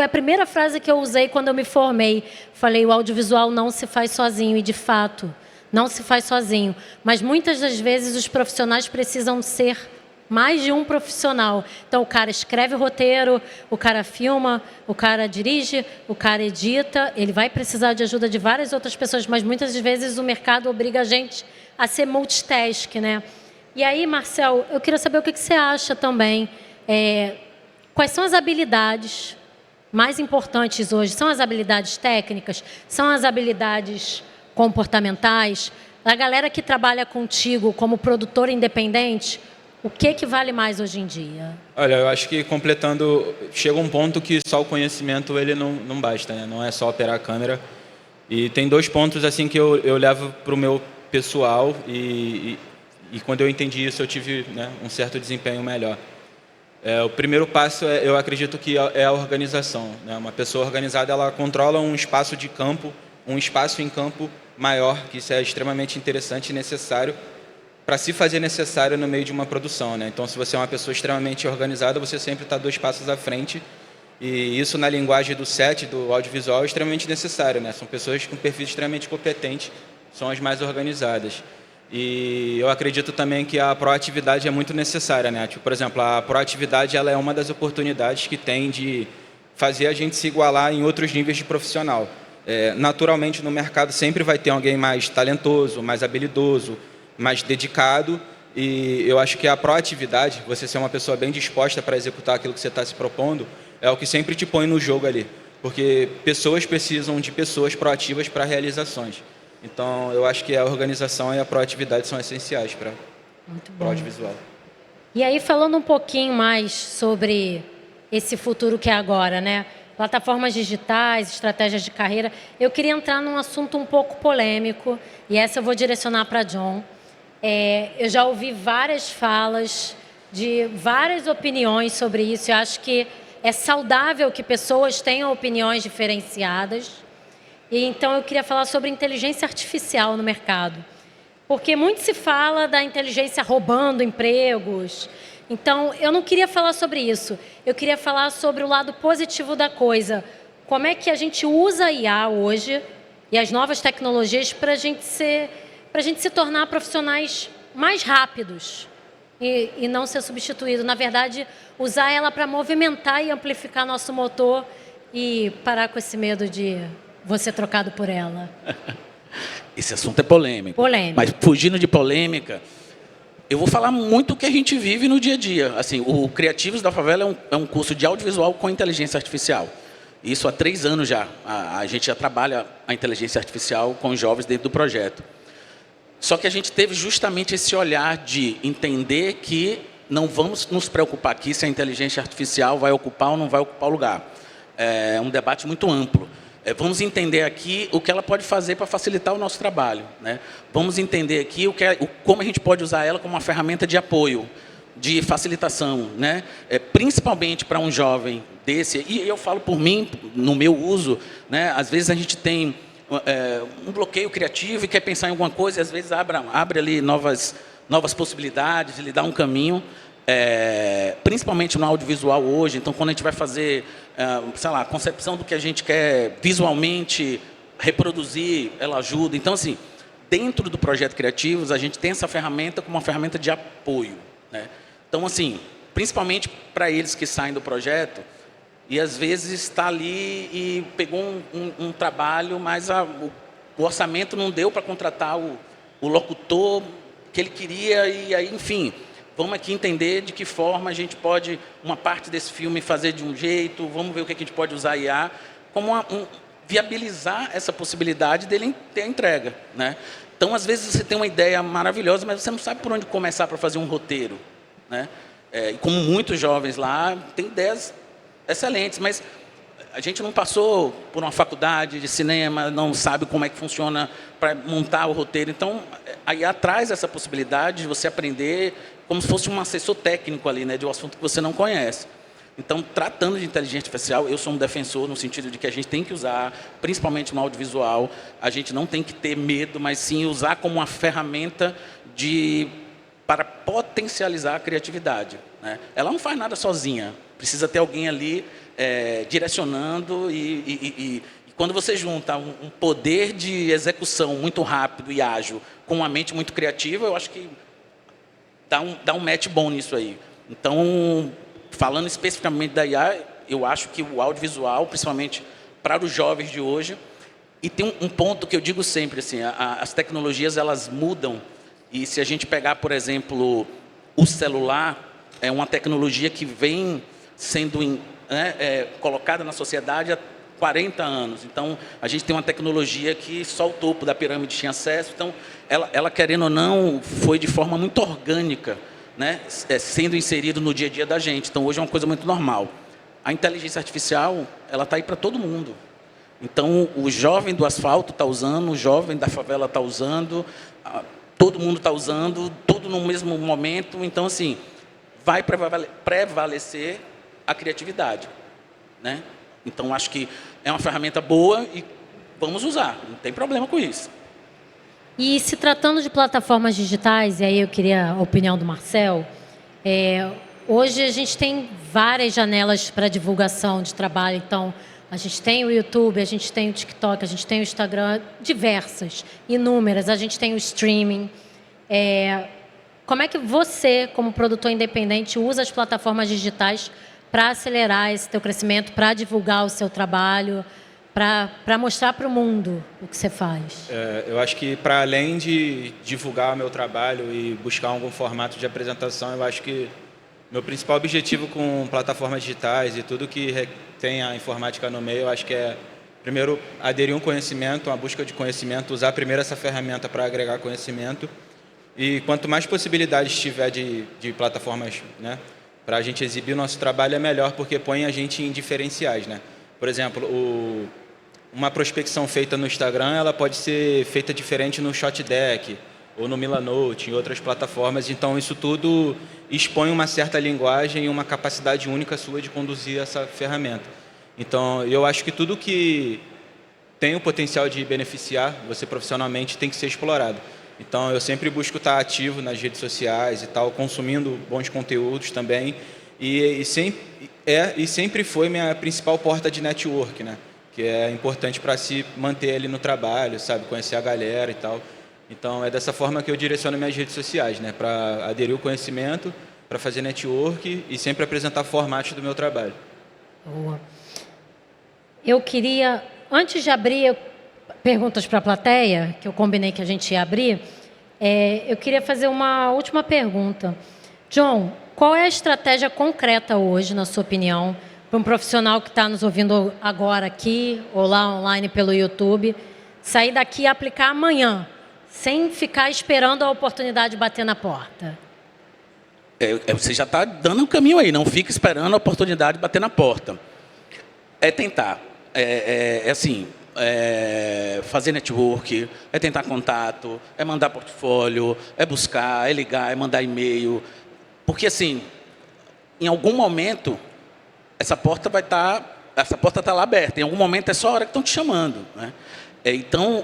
a primeira frase que eu usei quando eu me formei. Falei, o audiovisual não se faz sozinho, e de fato, não se faz sozinho. Mas muitas das vezes os profissionais precisam ser mais de um profissional. Então, o cara escreve o roteiro, o cara filma, o cara dirige, o cara edita, ele vai precisar de ajuda de várias outras pessoas, mas muitas vezes o mercado obriga a gente a ser multitask, né? E aí, Marcel, eu queria saber o que você acha também. Quais são as habilidades mais importantes hoje? São as habilidades técnicas? São as habilidades comportamentais? A galera que trabalha contigo como produtor independente, o que vale mais hoje em dia? Olha, eu acho que completando, chega um ponto que só o conhecimento ele não basta, né? Não é só operar a câmera. E tem 2 pontos assim que eu levo para o meu pessoal e quando eu entendi isso eu tive, né, um certo desempenho melhor. O primeiro passo, eu acredito que é a organização. Né? Uma pessoa organizada, ela controla um espaço de campo, um espaço em campo maior, que isso é extremamente interessante e necessário para se fazer necessário no meio de uma produção. Né? Então, se você é uma pessoa extremamente organizada, você sempre está 2 passos à frente, e isso na linguagem do set, do audiovisual, é extremamente necessário. Né? São pessoas com perfis extremamente competentes, são as mais organizadas. E eu acredito também que a proatividade é muito necessária, né? Tipo, por exemplo, a proatividade ela é uma das oportunidades que tem de fazer a gente se igualar em outros níveis de profissional. Naturalmente, no mercado sempre vai ter alguém mais talentoso, mais habilidoso, mais dedicado, e eu acho que a proatividade, você ser uma pessoa bem disposta para executar aquilo que você está se propondo, é o que sempre te põe no jogo ali, porque pessoas precisam de pessoas proativas para realizações. Então, eu acho que a organização e a proatividade são essenciais para o audiovisual. E aí, falando um pouquinho mais sobre esse futuro que é agora, né? Plataformas digitais, estratégias de carreira, eu queria entrar num assunto um pouco polêmico, e essa eu vou direcionar para John. Eu já ouvi várias falas, de várias opiniões sobre isso, eu acho que é saudável que pessoas tenham opiniões diferenciadas. E então eu queria falar sobre inteligência artificial no mercado. Porque muito se fala da inteligência roubando empregos. Então, eu não queria falar sobre isso. Eu queria falar sobre o lado positivo da coisa. Como é que a gente usa a IA hoje e as novas tecnologias para a gente se tornar profissionais mais rápidos, e não ser substituído. Na verdade, usar ela para movimentar e amplificar nosso motor e parar com esse medo de você trocado por ela. Esse assunto é polêmico. Polêmico. Mas fugindo de polêmica, eu vou falar muito o que a gente vive no dia a dia. Assim, o Criativos da Favela é um curso de audiovisual com inteligência artificial. Isso há 3 anos já. A gente já trabalha a inteligência artificial com os jovens dentro do projeto. Só que a gente teve justamente esse olhar de entender que não vamos nos preocupar aqui se a inteligência artificial vai ocupar ou não vai ocupar o lugar. É um debate muito amplo. Vamos entender aqui o que ela pode fazer para facilitar o nosso trabalho, né? Vamos entender aqui como a gente pode usar ela como uma ferramenta de apoio, de facilitação, né? Principalmente para um jovem desse, e eu falo por mim, no meu uso, né? Às vezes a gente tem um bloqueio criativo e quer pensar em alguma coisa, e às vezes abre ali novas possibilidades, ele dá um caminho. Principalmente no audiovisual hoje, então quando a gente vai fazer, sei lá, a concepção do que a gente quer visualmente reproduzir, ela ajuda. Então, assim, dentro do projeto Criativos, a gente tem essa ferramenta como uma ferramenta de apoio, né? Então, assim, principalmente para eles que saem do projeto, e às vezes está ali e pegou um trabalho, mas o orçamento não deu para contratar o locutor que ele queria, e aí, enfim... Vamos aqui entender de que forma a gente pode, uma parte desse filme, fazer de um jeito, vamos ver o que a gente pode usar a IA, como viabilizar essa possibilidade dele ter a entrega, né? Então, às vezes, você tem uma ideia maravilhosa, mas você não sabe por onde começar para fazer um roteiro, né? E como muitos jovens lá, tem ideias excelentes, mas a gente não passou por uma faculdade de cinema, não sabe como é que funciona para montar o roteiro. Então, a IA traz essa possibilidade de você aprender como se fosse um assessor técnico ali, né, de um assunto que você não conhece. Então, tratando de inteligência artificial, eu sou um defensor no sentido de que a gente tem que usar, principalmente no audiovisual, a gente não tem que ter medo, mas sim usar como uma ferramenta para potencializar a criatividade, né? Ela não faz nada sozinha, precisa ter alguém ali direcionando e quando você junta um poder de execução muito rápido e ágil com uma mente muito criativa, eu acho que dá um match bom nisso aí. Então, falando especificamente da IA, eu acho que o audiovisual, principalmente para os jovens de hoje, e tem um ponto que eu digo sempre, assim, as tecnologias elas mudam, e se a gente pegar, por exemplo, o celular, é uma tecnologia que vem sendo colocada na sociedade há 40 anos. Então, a gente tem uma tecnologia que só o topo da pirâmide tinha acesso. Então, ela querendo ou não, foi de forma muito orgânica, né, sendo inserido no dia a dia da gente. Então, hoje é uma coisa muito normal. A inteligência artificial, ela está aí para todo mundo. Então, o jovem do asfalto está usando, o jovem da favela está usando, todo mundo está usando, tudo no mesmo momento. Então, assim, vai prevalecer a criatividade, né? Então, acho que é uma ferramenta boa e vamos usar, não tem problema com isso. E se tratando de plataformas digitais, e aí eu queria a opinião do Marcel, hoje a gente tem várias janelas para divulgação de trabalho. Então, a gente tem o YouTube, a gente tem o TikTok, a gente tem o Instagram, diversas, inúmeras, a gente tem o streaming. Como é que você, como produtor independente, usa as plataformas digitais para acelerar esse teu crescimento, para divulgar o seu trabalho, para mostrar para o mundo o que você faz? Eu acho que, para além de divulgar o meu trabalho e buscar algum formato de apresentação, eu acho que meu principal objetivo com plataformas digitais e tudo que tem a informática no meio, eu acho que é, primeiro, aderir um conhecimento, uma busca de conhecimento, usar primeiro essa ferramenta para agregar conhecimento. E quanto mais possibilidades tiver de plataformas, né, para a gente exibir o nosso trabalho, é melhor, porque põe a gente em diferenciais, né? Por exemplo, uma prospecção feita no Instagram, ela pode ser feita diferente no ShotDeck ou no Milanote, em outras plataformas. Então, isso tudo expõe uma certa linguagem e uma capacidade única sua de conduzir essa ferramenta. Então, eu acho que tudo que tem o potencial de beneficiar você profissionalmente tem que ser explorado. Então, eu sempre busco estar ativo nas redes sociais e tal, consumindo bons conteúdos também. E sempre foi minha principal porta de network, né? Que é importante para se manter ali no trabalho, sabe? Conhecer a galera e tal. Então, é dessa forma que eu direciono minhas redes sociais, né? Para aderir ao conhecimento, para fazer network e sempre apresentar formatos do meu trabalho. Boa. Eu queria, antes de abrir perguntas para a plateia, que eu combinei que a gente ia abrir, eu queria fazer uma última pergunta. John, qual é a estratégia concreta hoje, na sua opinião, para um profissional que está nos ouvindo agora aqui ou lá online pelo YouTube, sair daqui e aplicar amanhã, sem ficar esperando a oportunidade bater na porta? Você já está dando um caminho aí, não fica esperando a oportunidade bater na porta. É tentar. Fazer network, é tentar contato, é mandar portfólio, é buscar, é ligar, é mandar e-mail. Porque, assim, em algum momento, essa porta está lá aberta. Em algum momento é só a hora que estão te chamando, né? Então,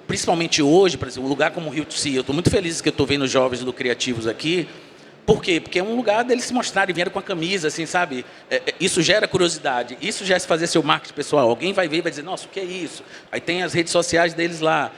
principalmente hoje, por exemplo, um lugar como o Rio de Janeiro, eu estou muito feliz que eu estou vendo jovens do Criativos aqui. Por quê? Porque é um lugar deles se mostrarem, vieram com a camisa, assim, sabe? Isso gera curiosidade, isso já é fazer seu marketing pessoal. Alguém vai ver e vai dizer, nossa, o que é isso? Aí tem as redes sociais deles lá.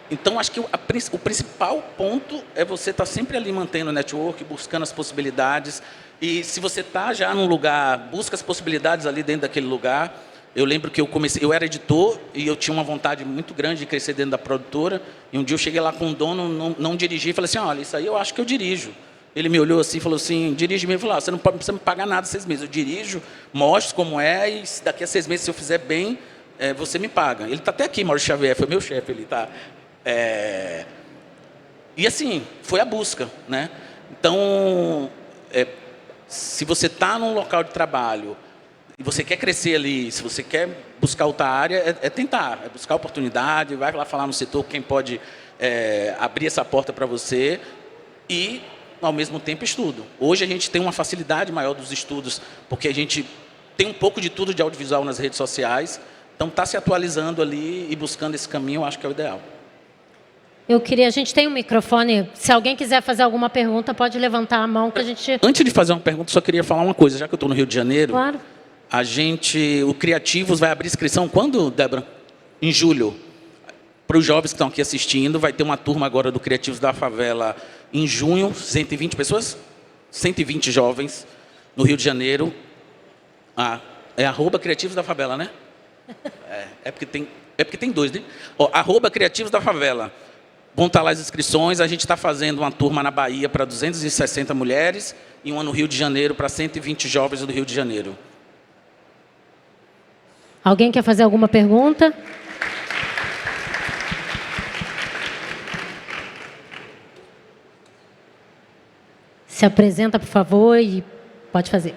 Então, acho que o principal ponto é você estar sempre ali mantendo o network, buscando as possibilidades. E se você está já num lugar, busca as possibilidades ali dentro daquele lugar. Eu lembro que eu era editor e eu tinha uma vontade muito grande de crescer dentro da produtora. E um dia eu cheguei lá com o dono, não dirigi, e falei assim, olha, isso aí eu acho que eu dirijo. Ele me olhou assim e falou assim, dirige mesmo. Falou, você não precisa me pagar nada 6 meses. Eu dirijo, mostro como é e daqui a 6 meses, se eu fizer bem, você me paga. Ele está até aqui, Maurício Xavier, foi meu chefe, ele está... E assim, foi a busca, né? Então, se você está num local de trabalho e você quer crescer ali, se você quer buscar outra área, é tentar, é buscar oportunidade, vai lá falar no setor quem pode abrir essa porta para você e, ao mesmo tempo, estudo. Hoje a gente tem uma facilidade maior dos estudos, porque a gente tem um pouco de tudo de audiovisual nas redes sociais, então está se atualizando ali e buscando esse caminho, eu acho que é o ideal. A gente tem um microfone, se alguém quiser fazer alguma pergunta, pode levantar a mão que a gente... Antes de fazer uma pergunta, só queria falar uma coisa, já que eu estou no Rio de Janeiro. Claro. O Criativos vai abrir inscrição quando, Débora? Em julho. Para os jovens que estão aqui assistindo, vai ter uma turma agora do Criativos da Favela em junho, 120 pessoas? 120 jovens no Rio de Janeiro. É @Criativos da Favela, né? É porque tem 2, né? @Criativos da Favela. Vão estar lá as inscrições. A gente está fazendo uma turma na Bahia para 260 mulheres e uma no Rio de Janeiro para 120 jovens do Rio de Janeiro. Alguém quer fazer alguma pergunta? Se apresenta, por favor, e pode fazer.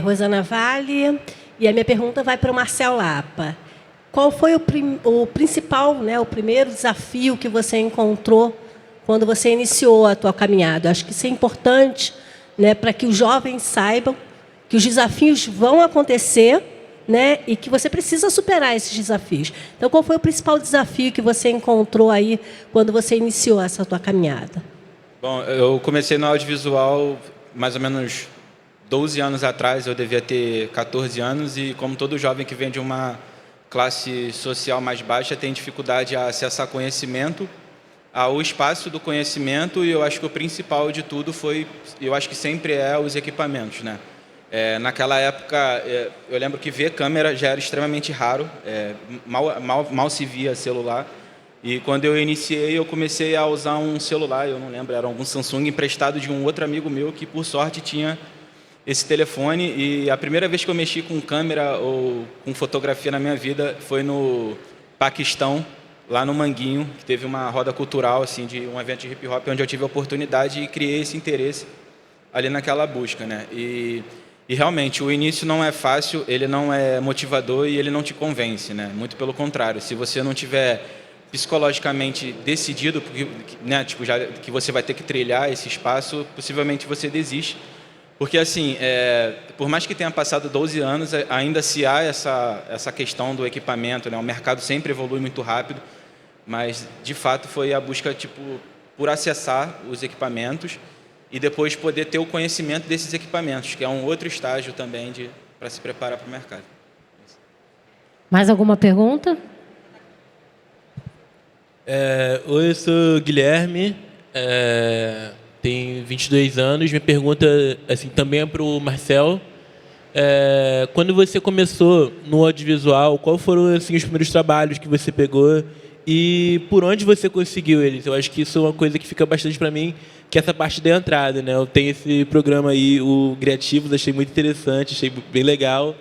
Rosana Vale, e a minha pergunta vai para o Marcel Lapa. Qual foi o principal, né, o primeiro desafio que você encontrou quando você iniciou a tua caminhada? Acho que isso é importante, né, para que os jovens saibam que os desafios vão acontecer, né, e que você precisa superar esses desafios. Então, qual foi o principal desafio que você encontrou aí quando você iniciou essa tua caminhada? Bom, eu comecei no audiovisual mais ou menos 12 anos atrás, eu devia ter 14 anos, e como todo jovem que vem de uma classe social mais baixa tem dificuldade a acessar conhecimento, ao espaço do conhecimento, e eu acho que o principal de tudo foi, eu acho que sempre os equipamentos, né? Naquela época, eu lembro que ver câmera já era extremamente raro, mal se via celular, e quando eu iniciei, eu comecei a usar um celular, eu não lembro, era algum Samsung emprestado de um outro amigo meu que, por sorte, tinha esse telefone, e a primeira vez que eu mexi com câmera ou com fotografia na minha vida foi no Paquistão, lá no Manguinho, que teve uma roda cultural, assim, de um evento de hip hop, onde eu tive a oportunidade e criei esse interesse ali naquela busca, né? E realmente, o início não é fácil, ele não é motivador e ele não te convence, né? Muito pelo contrário, se você não tiver psicologicamente decidido, porque, né, tipo, já que você vai ter que trilhar esse espaço, possivelmente você desiste. Porque, assim, por mais que tenha passado 12 anos, ainda se há essa questão do equipamento, né? O mercado sempre evolui muito rápido, mas, de fato, foi a busca por acessar os equipamentos e depois poder ter o conhecimento desses equipamentos, que é um outro estágio também para se preparar para o mercado. Mais alguma pergunta? Oi, eu sou Guilherme, tenho 22 anos. Minha pergunta assim, também é para o Marcel. Quando você começou no audiovisual, quais foram assim, os primeiros trabalhos que você pegou e por onde você conseguiu eles? Eu acho que isso é uma coisa que fica bastante para mim, que é essa parte da entrada, né? Eu tenho esse programa aí, o Criativos, achei muito interessante, achei bem legal.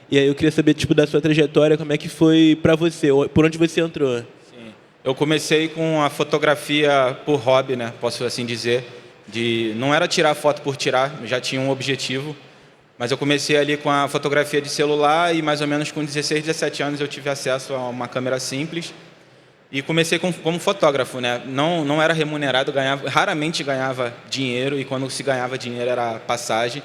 E aí eu queria saber, tipo, da sua trajetória, como é que foi para você, por onde você entrou? Sim. Eu comecei com a fotografia por hobby, né? Posso assim dizer. Não era tirar foto por tirar, já tinha um objetivo. Mas eu comecei ali com a fotografia de celular e mais ou menos com 16, 17 anos eu tive acesso a uma câmera simples. E comecei como fotógrafo, né? Não era remunerado, raramente ganhava dinheiro, e quando se ganhava dinheiro era passagem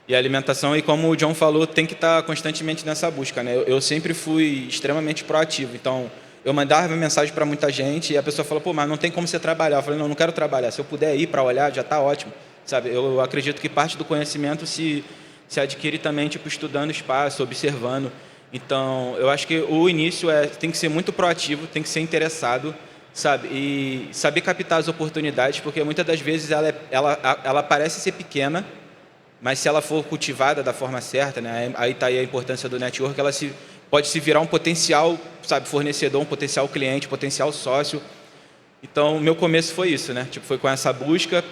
e alimentação. E como o John falou, tem que estar constantemente nessa busca, né? Eu sempre fui extremamente proativo, então eu mandava mensagem para muita gente e a pessoa falou, pô, mas não tem como você trabalhar. Eu falei, não quero trabalhar, se eu puder ir para olhar já está ótimo, sabe? Eu acredito que parte do conhecimento se adquire também tipo, estudando espaço, observando. Então, eu acho que o início tem que ser muito proativo, tem que ser interessado, sabe? E saber captar as oportunidades, porque muitas das vezes ela parece ser pequena, mas se ela for cultivada da forma certa, né? Aí está aí a importância do network, ela pode se virar um potencial, sabe, fornecedor, um potencial cliente, potencial sócio. Então, o meu começo foi isso, né? Tipo, foi com essa busca,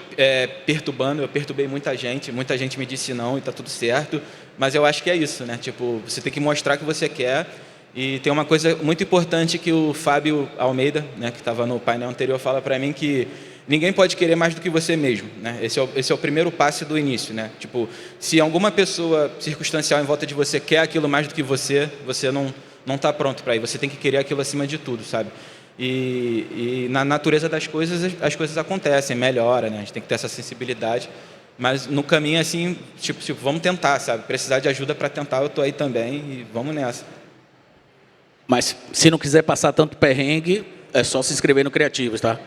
perturbando. Eu perturbei muita gente me disse não e está tudo certo. Mas eu acho que é isso, né? Tipo, você tem que mostrar que você quer. E tem uma coisa muito importante que o Fábio Almeida, né, que estava no painel anterior, fala para mim, que ninguém pode querer mais do que você mesmo, né? Esse é o primeiro passo do início, né? Tipo, se alguma pessoa circunstancial em volta de você quer aquilo mais do que você não está pronto para ir. Você tem que querer aquilo acima de tudo, sabe? E na natureza das coisas, as coisas acontecem, melhora, né? A gente tem que ter essa sensibilidade. Mas no caminho, assim, tipo vamos tentar, sabe? Precisar de ajuda para tentar, eu estou aí também e vamos nessa. Mas se não quiser passar tanto perrengue, é só se inscrever no Criativos, tá?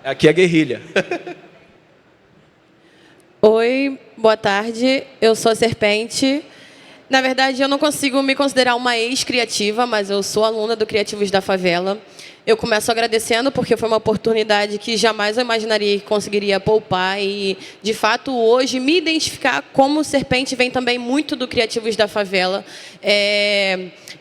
Aqui é guerrilha. Oi, boa tarde. Eu sou a Serpente. Na verdade, eu não consigo me considerar uma ex-criativa, mas eu sou aluna do Criativos da Favela. Eu começo agradecendo porque foi uma oportunidade que jamais eu imaginaria que conseguiria poupar e, de fato, hoje me identificar como Serpente vem também muito do Criativos da Favela.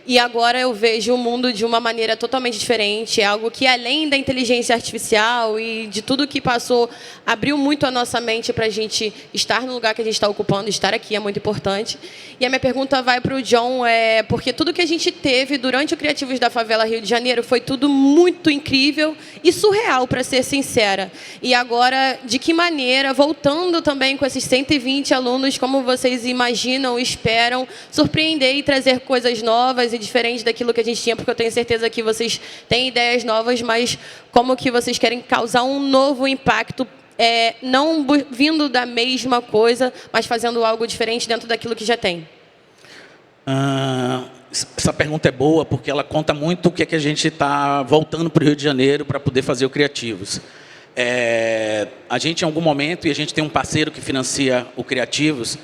E agora eu vejo o mundo de uma maneira totalmente diferente, é algo que, além da inteligência artificial e de tudo que passou, abriu muito a nossa mente para a gente estar no lugar que a gente está ocupando, estar aqui é muito importante. E a minha pergunta vai para o John, porque tudo que a gente teve durante o Criativos da Favela Rio de Janeiro foi tudo muito incrível e surreal, para ser sincera. E agora, de que maneira, voltando também com esses 120 alunos, como vocês imaginam, esperam surpreender e trazer coisas novas e diferentes daquilo que a gente tinha, porque eu tenho certeza que vocês têm ideias novas, mas como que vocês querem causar um novo impacto, não vindo da mesma coisa, mas fazendo algo diferente dentro daquilo que já tem? Essa pergunta é boa porque ela conta muito o que é que a gente está voltando para o Rio de Janeiro para poder fazer o Criativos. A gente, em algum momento, e a gente tem um parceiro que financia o Criativos,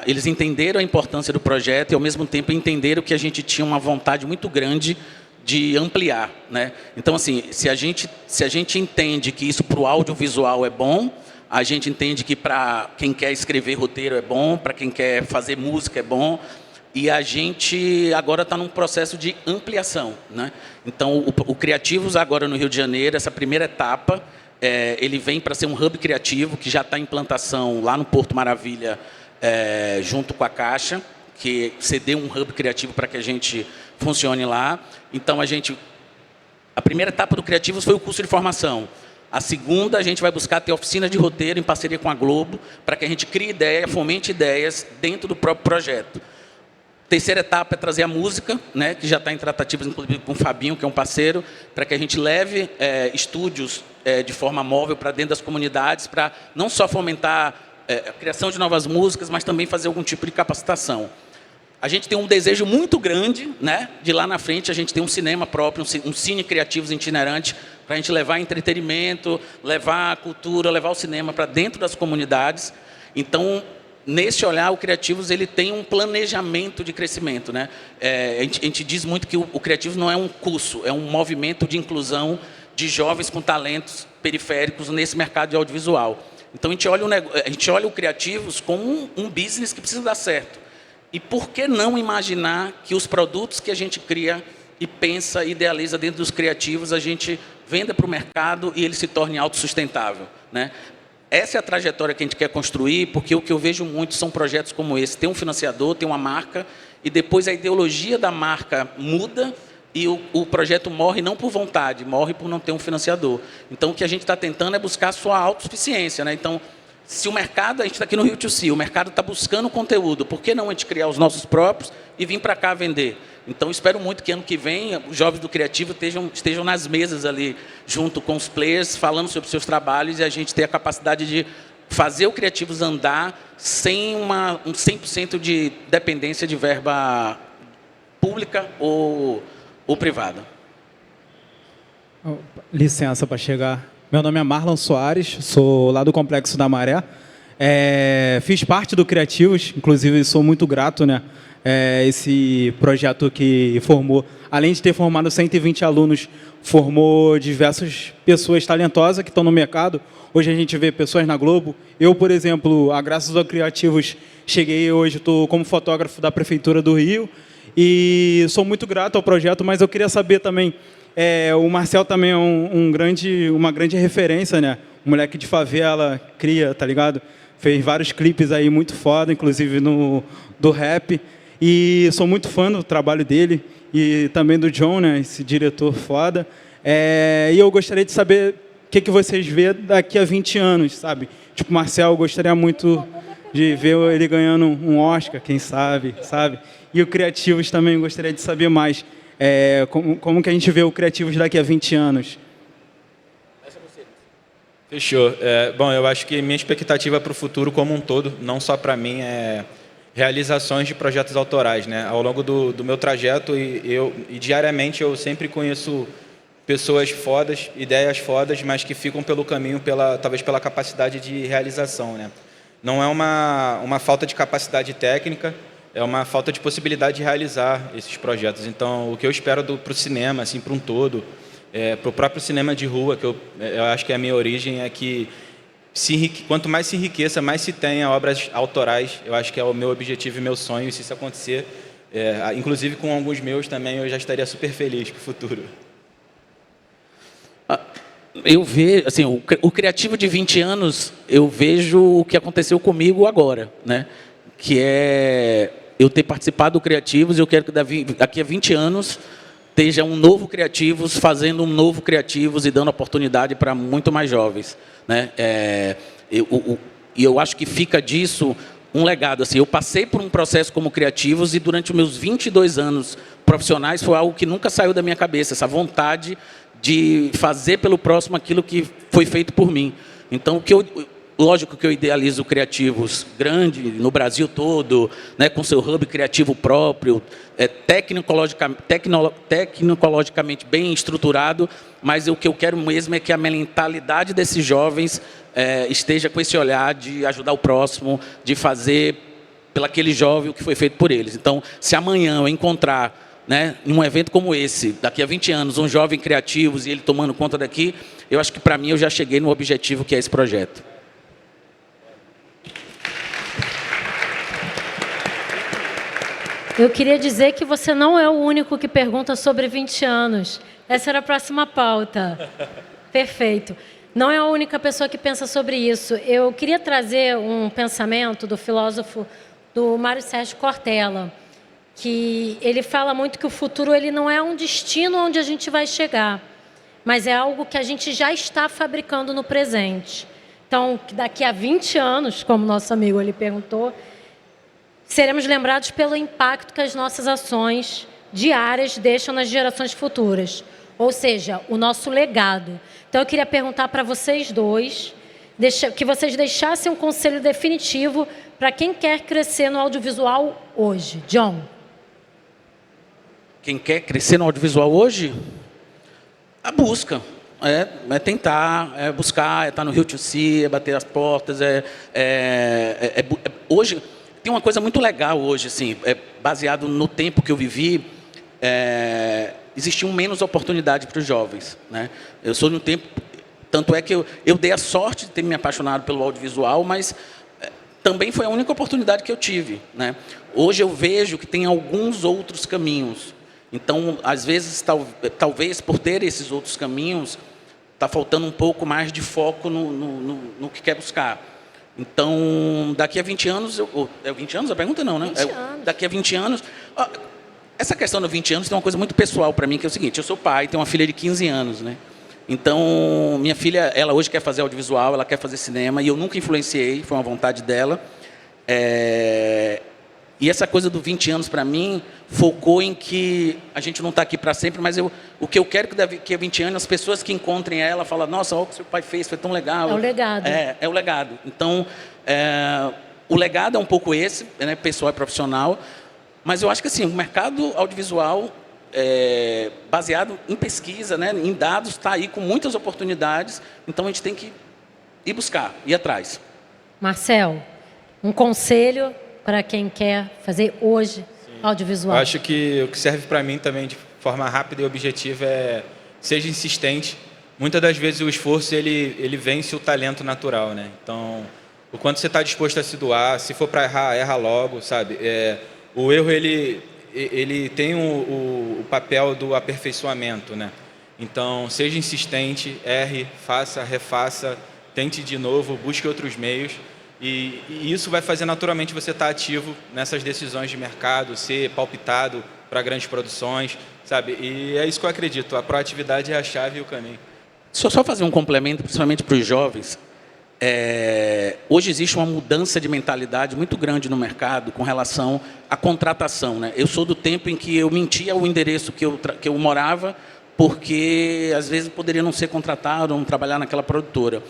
eles entenderam a importância do projeto e, ao mesmo tempo, entenderam que a gente tinha uma vontade muito grande de ampliar, né? Então, assim, se a gente entende que isso para o audiovisual é bom, a gente entende que para quem quer escrever roteiro é bom, para quem quer fazer música é bom, e a gente agora está num processo de ampliação, né? Então, o Criativos agora no Rio de Janeiro, essa primeira etapa, ele vem para ser um hub criativo que já está em implantação lá no Porto Maravilha, junto com a Caixa, que cedeu um hub criativo para que a gente funcione lá. Então, a primeira etapa do Criativos foi o curso de formação. A segunda, a gente vai buscar ter oficina de roteiro em parceria com a Globo, para que a gente crie ideia, fomente ideias dentro do próprio projeto. Terceira etapa é trazer a música, né, que já está em tratativas, inclusive, com o Fabinho, que é um parceiro, para que a gente leve estúdios de forma móvel para dentro das comunidades, para não só fomentar a criação de novas músicas, mas também fazer algum tipo de capacitação. A gente tem um desejo muito grande, né, de lá na frente a gente ter um cinema próprio, um cine criativos itinerante, para a gente levar entretenimento, levar a cultura, levar o cinema para dentro das comunidades. Então, nesse olhar, o Criativos ele tem um planejamento de crescimento, né? A gente diz muito que o Criativos não é um curso, é um movimento de inclusão de jovens com talentos periféricos nesse mercado de audiovisual. Então, a gente olha o Criativos como um business que precisa dar certo. E por que não imaginar que os produtos que a gente cria e pensa, idealiza dentro dos Criativos, a gente venda para o mercado e ele se torne autossustentável, né? Essa é a trajetória que a gente quer construir, porque o que eu vejo muito são projetos como esse. Tem um financiador, tem uma marca, e depois a ideologia da marca muda e o projeto morre não por vontade, morre por não ter um financiador. Então, o que a gente está tentando é buscar a sua autossuficiência, né? Então, se o mercado, a gente está aqui no Rio to o mercado está buscando conteúdo, por que não a gente criar os nossos próprios e vir para cá vender? Então, espero muito que ano que vem os jovens do Criativo estejam nas mesas ali, junto com os players, falando sobre seus trabalhos e a gente ter a capacidade de fazer o Criativos andar sem um 100% de dependência de verba pública ou privada. Licença para chegar. Meu nome é Marlon Soares, sou lá do Complexo da Maré. Fiz parte do Criativos, inclusive sou muito grato, né? Esse projeto que formou, além de ter formado 120 alunos, formou diversas pessoas talentosas que estão no mercado. Hoje a gente vê pessoas na Globo. Eu, por exemplo, graças aos Criativos, cheguei hoje, estou como fotógrafo da Prefeitura do Rio e sou muito grato ao projeto, mas eu queria saber também, o Marcel também é uma grande referência, né? Um moleque de favela, cria, tá ligado? Fez vários clipes aí muito foda, inclusive do rap. E sou muito fã do trabalho dele e também do John, né, esse diretor foda. E eu gostaria de saber o que vocês vê daqui a 20 anos, sabe? Tipo, Marcel, eu gostaria muito de ver ele ganhando um Oscar, quem sabe? E o Criativos também gostaria de saber mais. Como que a gente vê o Criativos daqui a 20 anos? Fechou. Bom, eu acho que minha expectativa para o futuro como um todo, não só para mim, realizações de projetos autorais, né? Ao longo do meu trajeto e diariamente eu sempre conheço pessoas fodas, ideias fodas, mas que ficam pelo caminho talvez pela capacidade de realização, né? Não é uma falta de capacidade técnica, é uma falta de possibilidade de realizar esses projetos. Então, o que eu espero para o cinema, assim, para um todo, para o próprio cinema de rua, que eu acho que é a minha origem, é que quanto mais se enriqueça, mais se tenha obras autorais. Eu acho que é o meu objetivo e meu sonho. E se isso acontecer, inclusive com alguns meus também, eu já estaria super feliz para o futuro. Eu vejo, assim, o Criativo de 20 anos, eu vejo o que aconteceu comigo agora, né? Que é eu ter participado do Criativos, e eu quero que daqui a 20 anos esteja um novo Criativos, fazendo um novo Criativos e dando oportunidade para muito mais jovens, né? E eu acho que fica disso um legado. Assim, eu passei por um processo como Criativos e durante os meus 22 anos profissionais foi algo que nunca saiu da minha cabeça, essa vontade de fazer pelo próximo aquilo que foi feito por mim. Então, lógico que eu idealizo Criativos grande, no Brasil todo, né, com seu hub criativo próprio, tecnologicamente bem estruturado, mas o que eu quero mesmo é que a mentalidade desses jovens esteja com esse olhar de ajudar o próximo, de fazer pelaquele jovem o que foi feito por eles. Então, se amanhã eu encontrar, né, em um evento como esse, daqui a 20 anos, um jovem Criativos e ele tomando conta daqui, eu acho que para mim eu já cheguei no objetivo que é esse projeto. Eu queria dizer que você não é o único que pergunta sobre 20 anos. Essa era a próxima pauta. Perfeito. Não é a única pessoa que pensa sobre isso. Eu queria trazer um pensamento do filósofo do Mário Sérgio Cortella, que ele fala muito que o futuro ele não é um destino onde a gente vai chegar, mas é algo que a gente já está fabricando no presente. Então, daqui a 20 anos, como nosso amigo ali perguntou, seremos lembrados pelo impacto que as nossas ações diárias deixam nas gerações futuras, ou seja, o nosso legado. Então, eu queria perguntar para vocês dois, que vocês deixassem um conselho definitivo para quem quer crescer no audiovisual hoje. John. Quem quer crescer no audiovisual hoje? A busca. é tentar, é buscar, é estar no Rio Tchussi, é bater as portas. Hoje, tem uma coisa muito legal hoje, assim, baseado no tempo que eu vivi, existiam menos oportunidades para os jovens, né? Eu sou de um tempo... Tanto é que eu dei a sorte de ter me apaixonado pelo audiovisual, mas também foi a única oportunidade que eu tive, né? Hoje eu vejo que tem alguns outros caminhos. Então, às vezes, talvez por ter esses outros caminhos, está faltando um pouco mais de foco no que quer buscar. Então, daqui a 20 anos... É 20 anos a pergunta? Não, né? 20 anos. Daqui a 20 anos... Essa questão dos 20 anos tem uma coisa muito pessoal para mim, que é o seguinte: eu sou pai, tenho uma filha de 15 anos, né? Então, minha filha, ela hoje quer fazer audiovisual, ela quer fazer cinema, e eu nunca influenciei, foi uma vontade dela. E essa coisa dos 20 anos, para mim, focou em que a gente não está aqui para sempre, mas o que eu quero que daqui a 20 anos, as pessoas que encontrem ela, falam: nossa, olha o que seu pai fez, foi tão legal. É o legado. É o legado. Então, o legado é um pouco esse, né, pessoal e profissional, mas eu acho que assim, o mercado audiovisual, baseado em pesquisa, né, em dados, está aí com muitas oportunidades, então a gente tem que ir buscar, ir atrás. Marcel, um conselho para quem quer fazer hoje audiovisual? Eu acho que o que serve para mim também de forma rápida e objetiva é: seja insistente. Muitas das vezes o esforço ele vence o talento natural, né? Então, o quanto você está disposto a se doar, se for para errar, erra logo, sabe? O erro ele tem o papel do aperfeiçoamento, né? Então, seja insistente, erre, faça, refaça, tente de novo, busque outros meios. E isso vai fazer naturalmente você estar ativo nessas decisões de mercado, ser palpitado para grandes produções, sabe? E é isso que eu acredito: a proatividade é a chave e o caminho. Deixa eu só fazer um complemento, principalmente para os jovens. Hoje existe uma mudança de mentalidade muito grande no mercado com relação à contratação, né? Eu sou do tempo em que eu mentia o endereço que eu morava, porque às vezes poderia não ser contratado ou não trabalhar naquela produtora.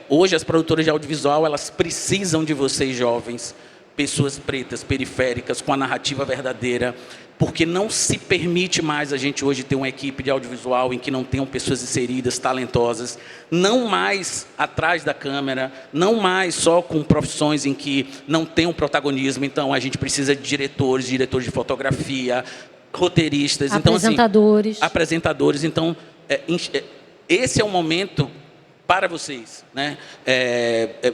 Hoje as produtoras de audiovisual, elas precisam de vocês, jovens, pessoas pretas, periféricas, com a narrativa verdadeira, porque não se permite mais a gente hoje ter uma equipe de audiovisual em que não tenham pessoas inseridas, talentosas, não mais atrás da câmera, não mais só com profissões em que não tem um protagonismo. Então, a gente precisa de diretores de fotografia, roteiristas, apresentadores. Então, assim, apresentadores. Então, esse é o momento para vocês, né?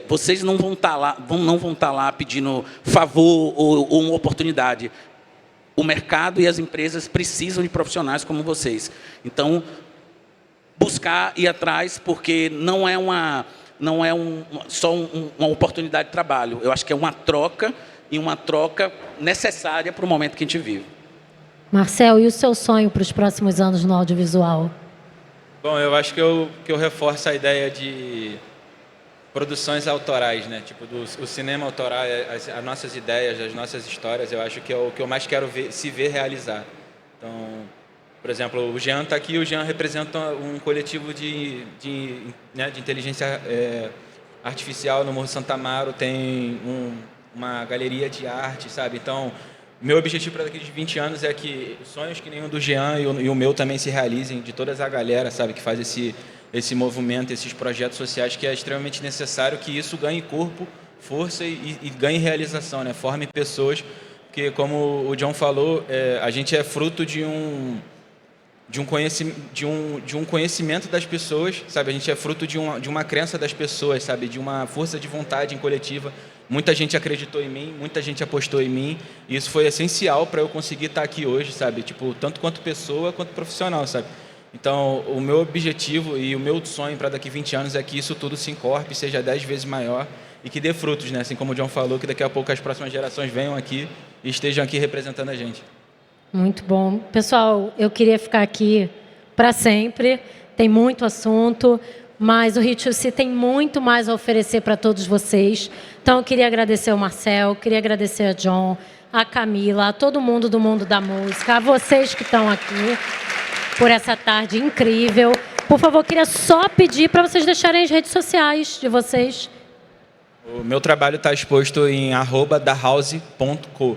Vocês não vão estar lá pedindo favor ou uma oportunidade. O mercado e as empresas precisam de profissionais como vocês. Então, buscar, ir atrás, porque não é só uma oportunidade de trabalho. Eu acho que é uma troca, e uma troca necessária para o momento que a gente vive. Marcel, e o seu sonho para os próximos anos no audiovisual? Bom, eu acho que eu reforço a ideia de produções autorais, né? Tipo, o cinema autoral, as nossas ideias, as nossas histórias, eu acho que é o que eu mais quero se ver realizar. Então, por exemplo, o Jean está aqui, o Jean representa um coletivo de inteligência artificial no Morro Santa Amaro, tem uma galeria de arte, sabe? Então, meu objetivo para daqui de 20 anos é que os sonhos que nenhum do Jean e o meu também se realizem, de toda a galera, sabe, que faz esse movimento, esses projetos sociais, que é extremamente necessário que isso ganhe corpo, força e ganhe realização, né? Forme pessoas, porque, como o John falou, a gente é fruto de um conhecimento das pessoas, sabe? A gente é fruto de uma crença das pessoas, sabe? De uma força de vontade coletiva. Muita gente acreditou em mim, muita gente apostou em mim, e isso foi essencial para eu conseguir estar aqui hoje, sabe? Tipo, tanto quanto pessoa, quanto profissional, sabe? Então, o meu objetivo e o meu sonho para daqui 20 anos é que isso tudo se encorpe, seja 10 vezes maior e que dê frutos, né? Assim como o John falou, que daqui a pouco as próximas gerações venham aqui e estejam aqui representando a gente. Muito bom. Pessoal, eu queria ficar aqui para sempre, tem muito assunto, mas o Rio Tchussi tem muito mais a oferecer para todos vocês. Então, eu queria agradecer ao Marcel, queria agradecer a John, a Camila, a todo mundo do mundo da música, a vocês que estão aqui por essa tarde incrível. Por favor, queria só pedir para vocês deixarem as redes sociais de vocês. O meu trabalho está exposto em @dahouse.co.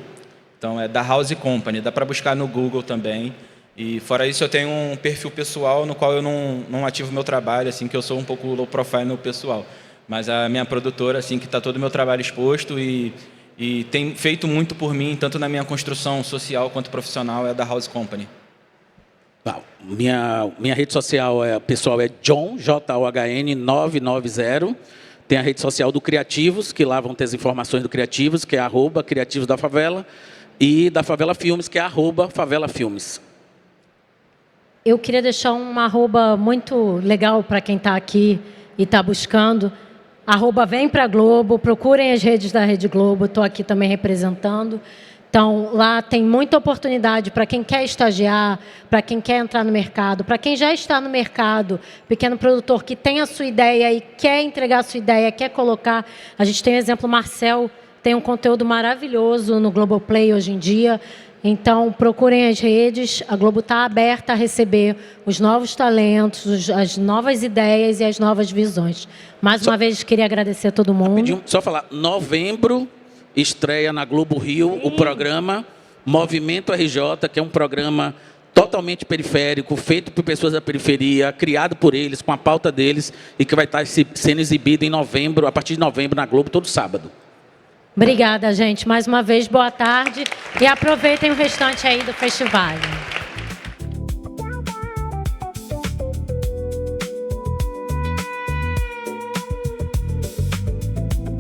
Então, é da House Company. Dá para buscar no Google também. E fora isso, eu tenho um perfil pessoal no qual eu não ativo meu trabalho, assim, que eu sou um pouco low profile no pessoal. Mas a minha produtora, assim, que está todo o meu trabalho exposto e tem feito muito por mim, tanto na minha construção social quanto profissional, é da House Company. Minha rede social pessoal é John, John 990. Tem a rede social do Criativos, que lá vão ter as informações do Criativos, que é @Criativos da Favela, e da Favela Filmes, que é @Favela Filmes. Eu queria deixar um arroba muito legal para quem está aqui e está buscando. @Vem pra Globo, procurem as redes da Rede Globo, estou aqui também representando. Então, lá tem muita oportunidade para quem quer estagiar, para quem quer entrar no mercado, para quem já está no mercado, pequeno produtor que tem a sua ideia e quer entregar a sua ideia, quer colocar. A gente tem o exemplo, Marcel tem um conteúdo maravilhoso no Globoplay hoje em dia. Então, procurem as redes. A Globo está aberta a receber os novos talentos, as novas ideias e as novas visões. Mais uma vez, queria agradecer a todo mundo. Só falar, novembro, estreia na Globo Rio o programa Movimento RJ, que é um programa totalmente periférico, feito por pessoas da periferia, criado por eles, com a pauta deles, e que vai estar sendo exibido em novembro, a partir de novembro, na Globo, todo sábado. Obrigada, gente. Mais uma vez, boa tarde. E aproveitem o restante aí do festival.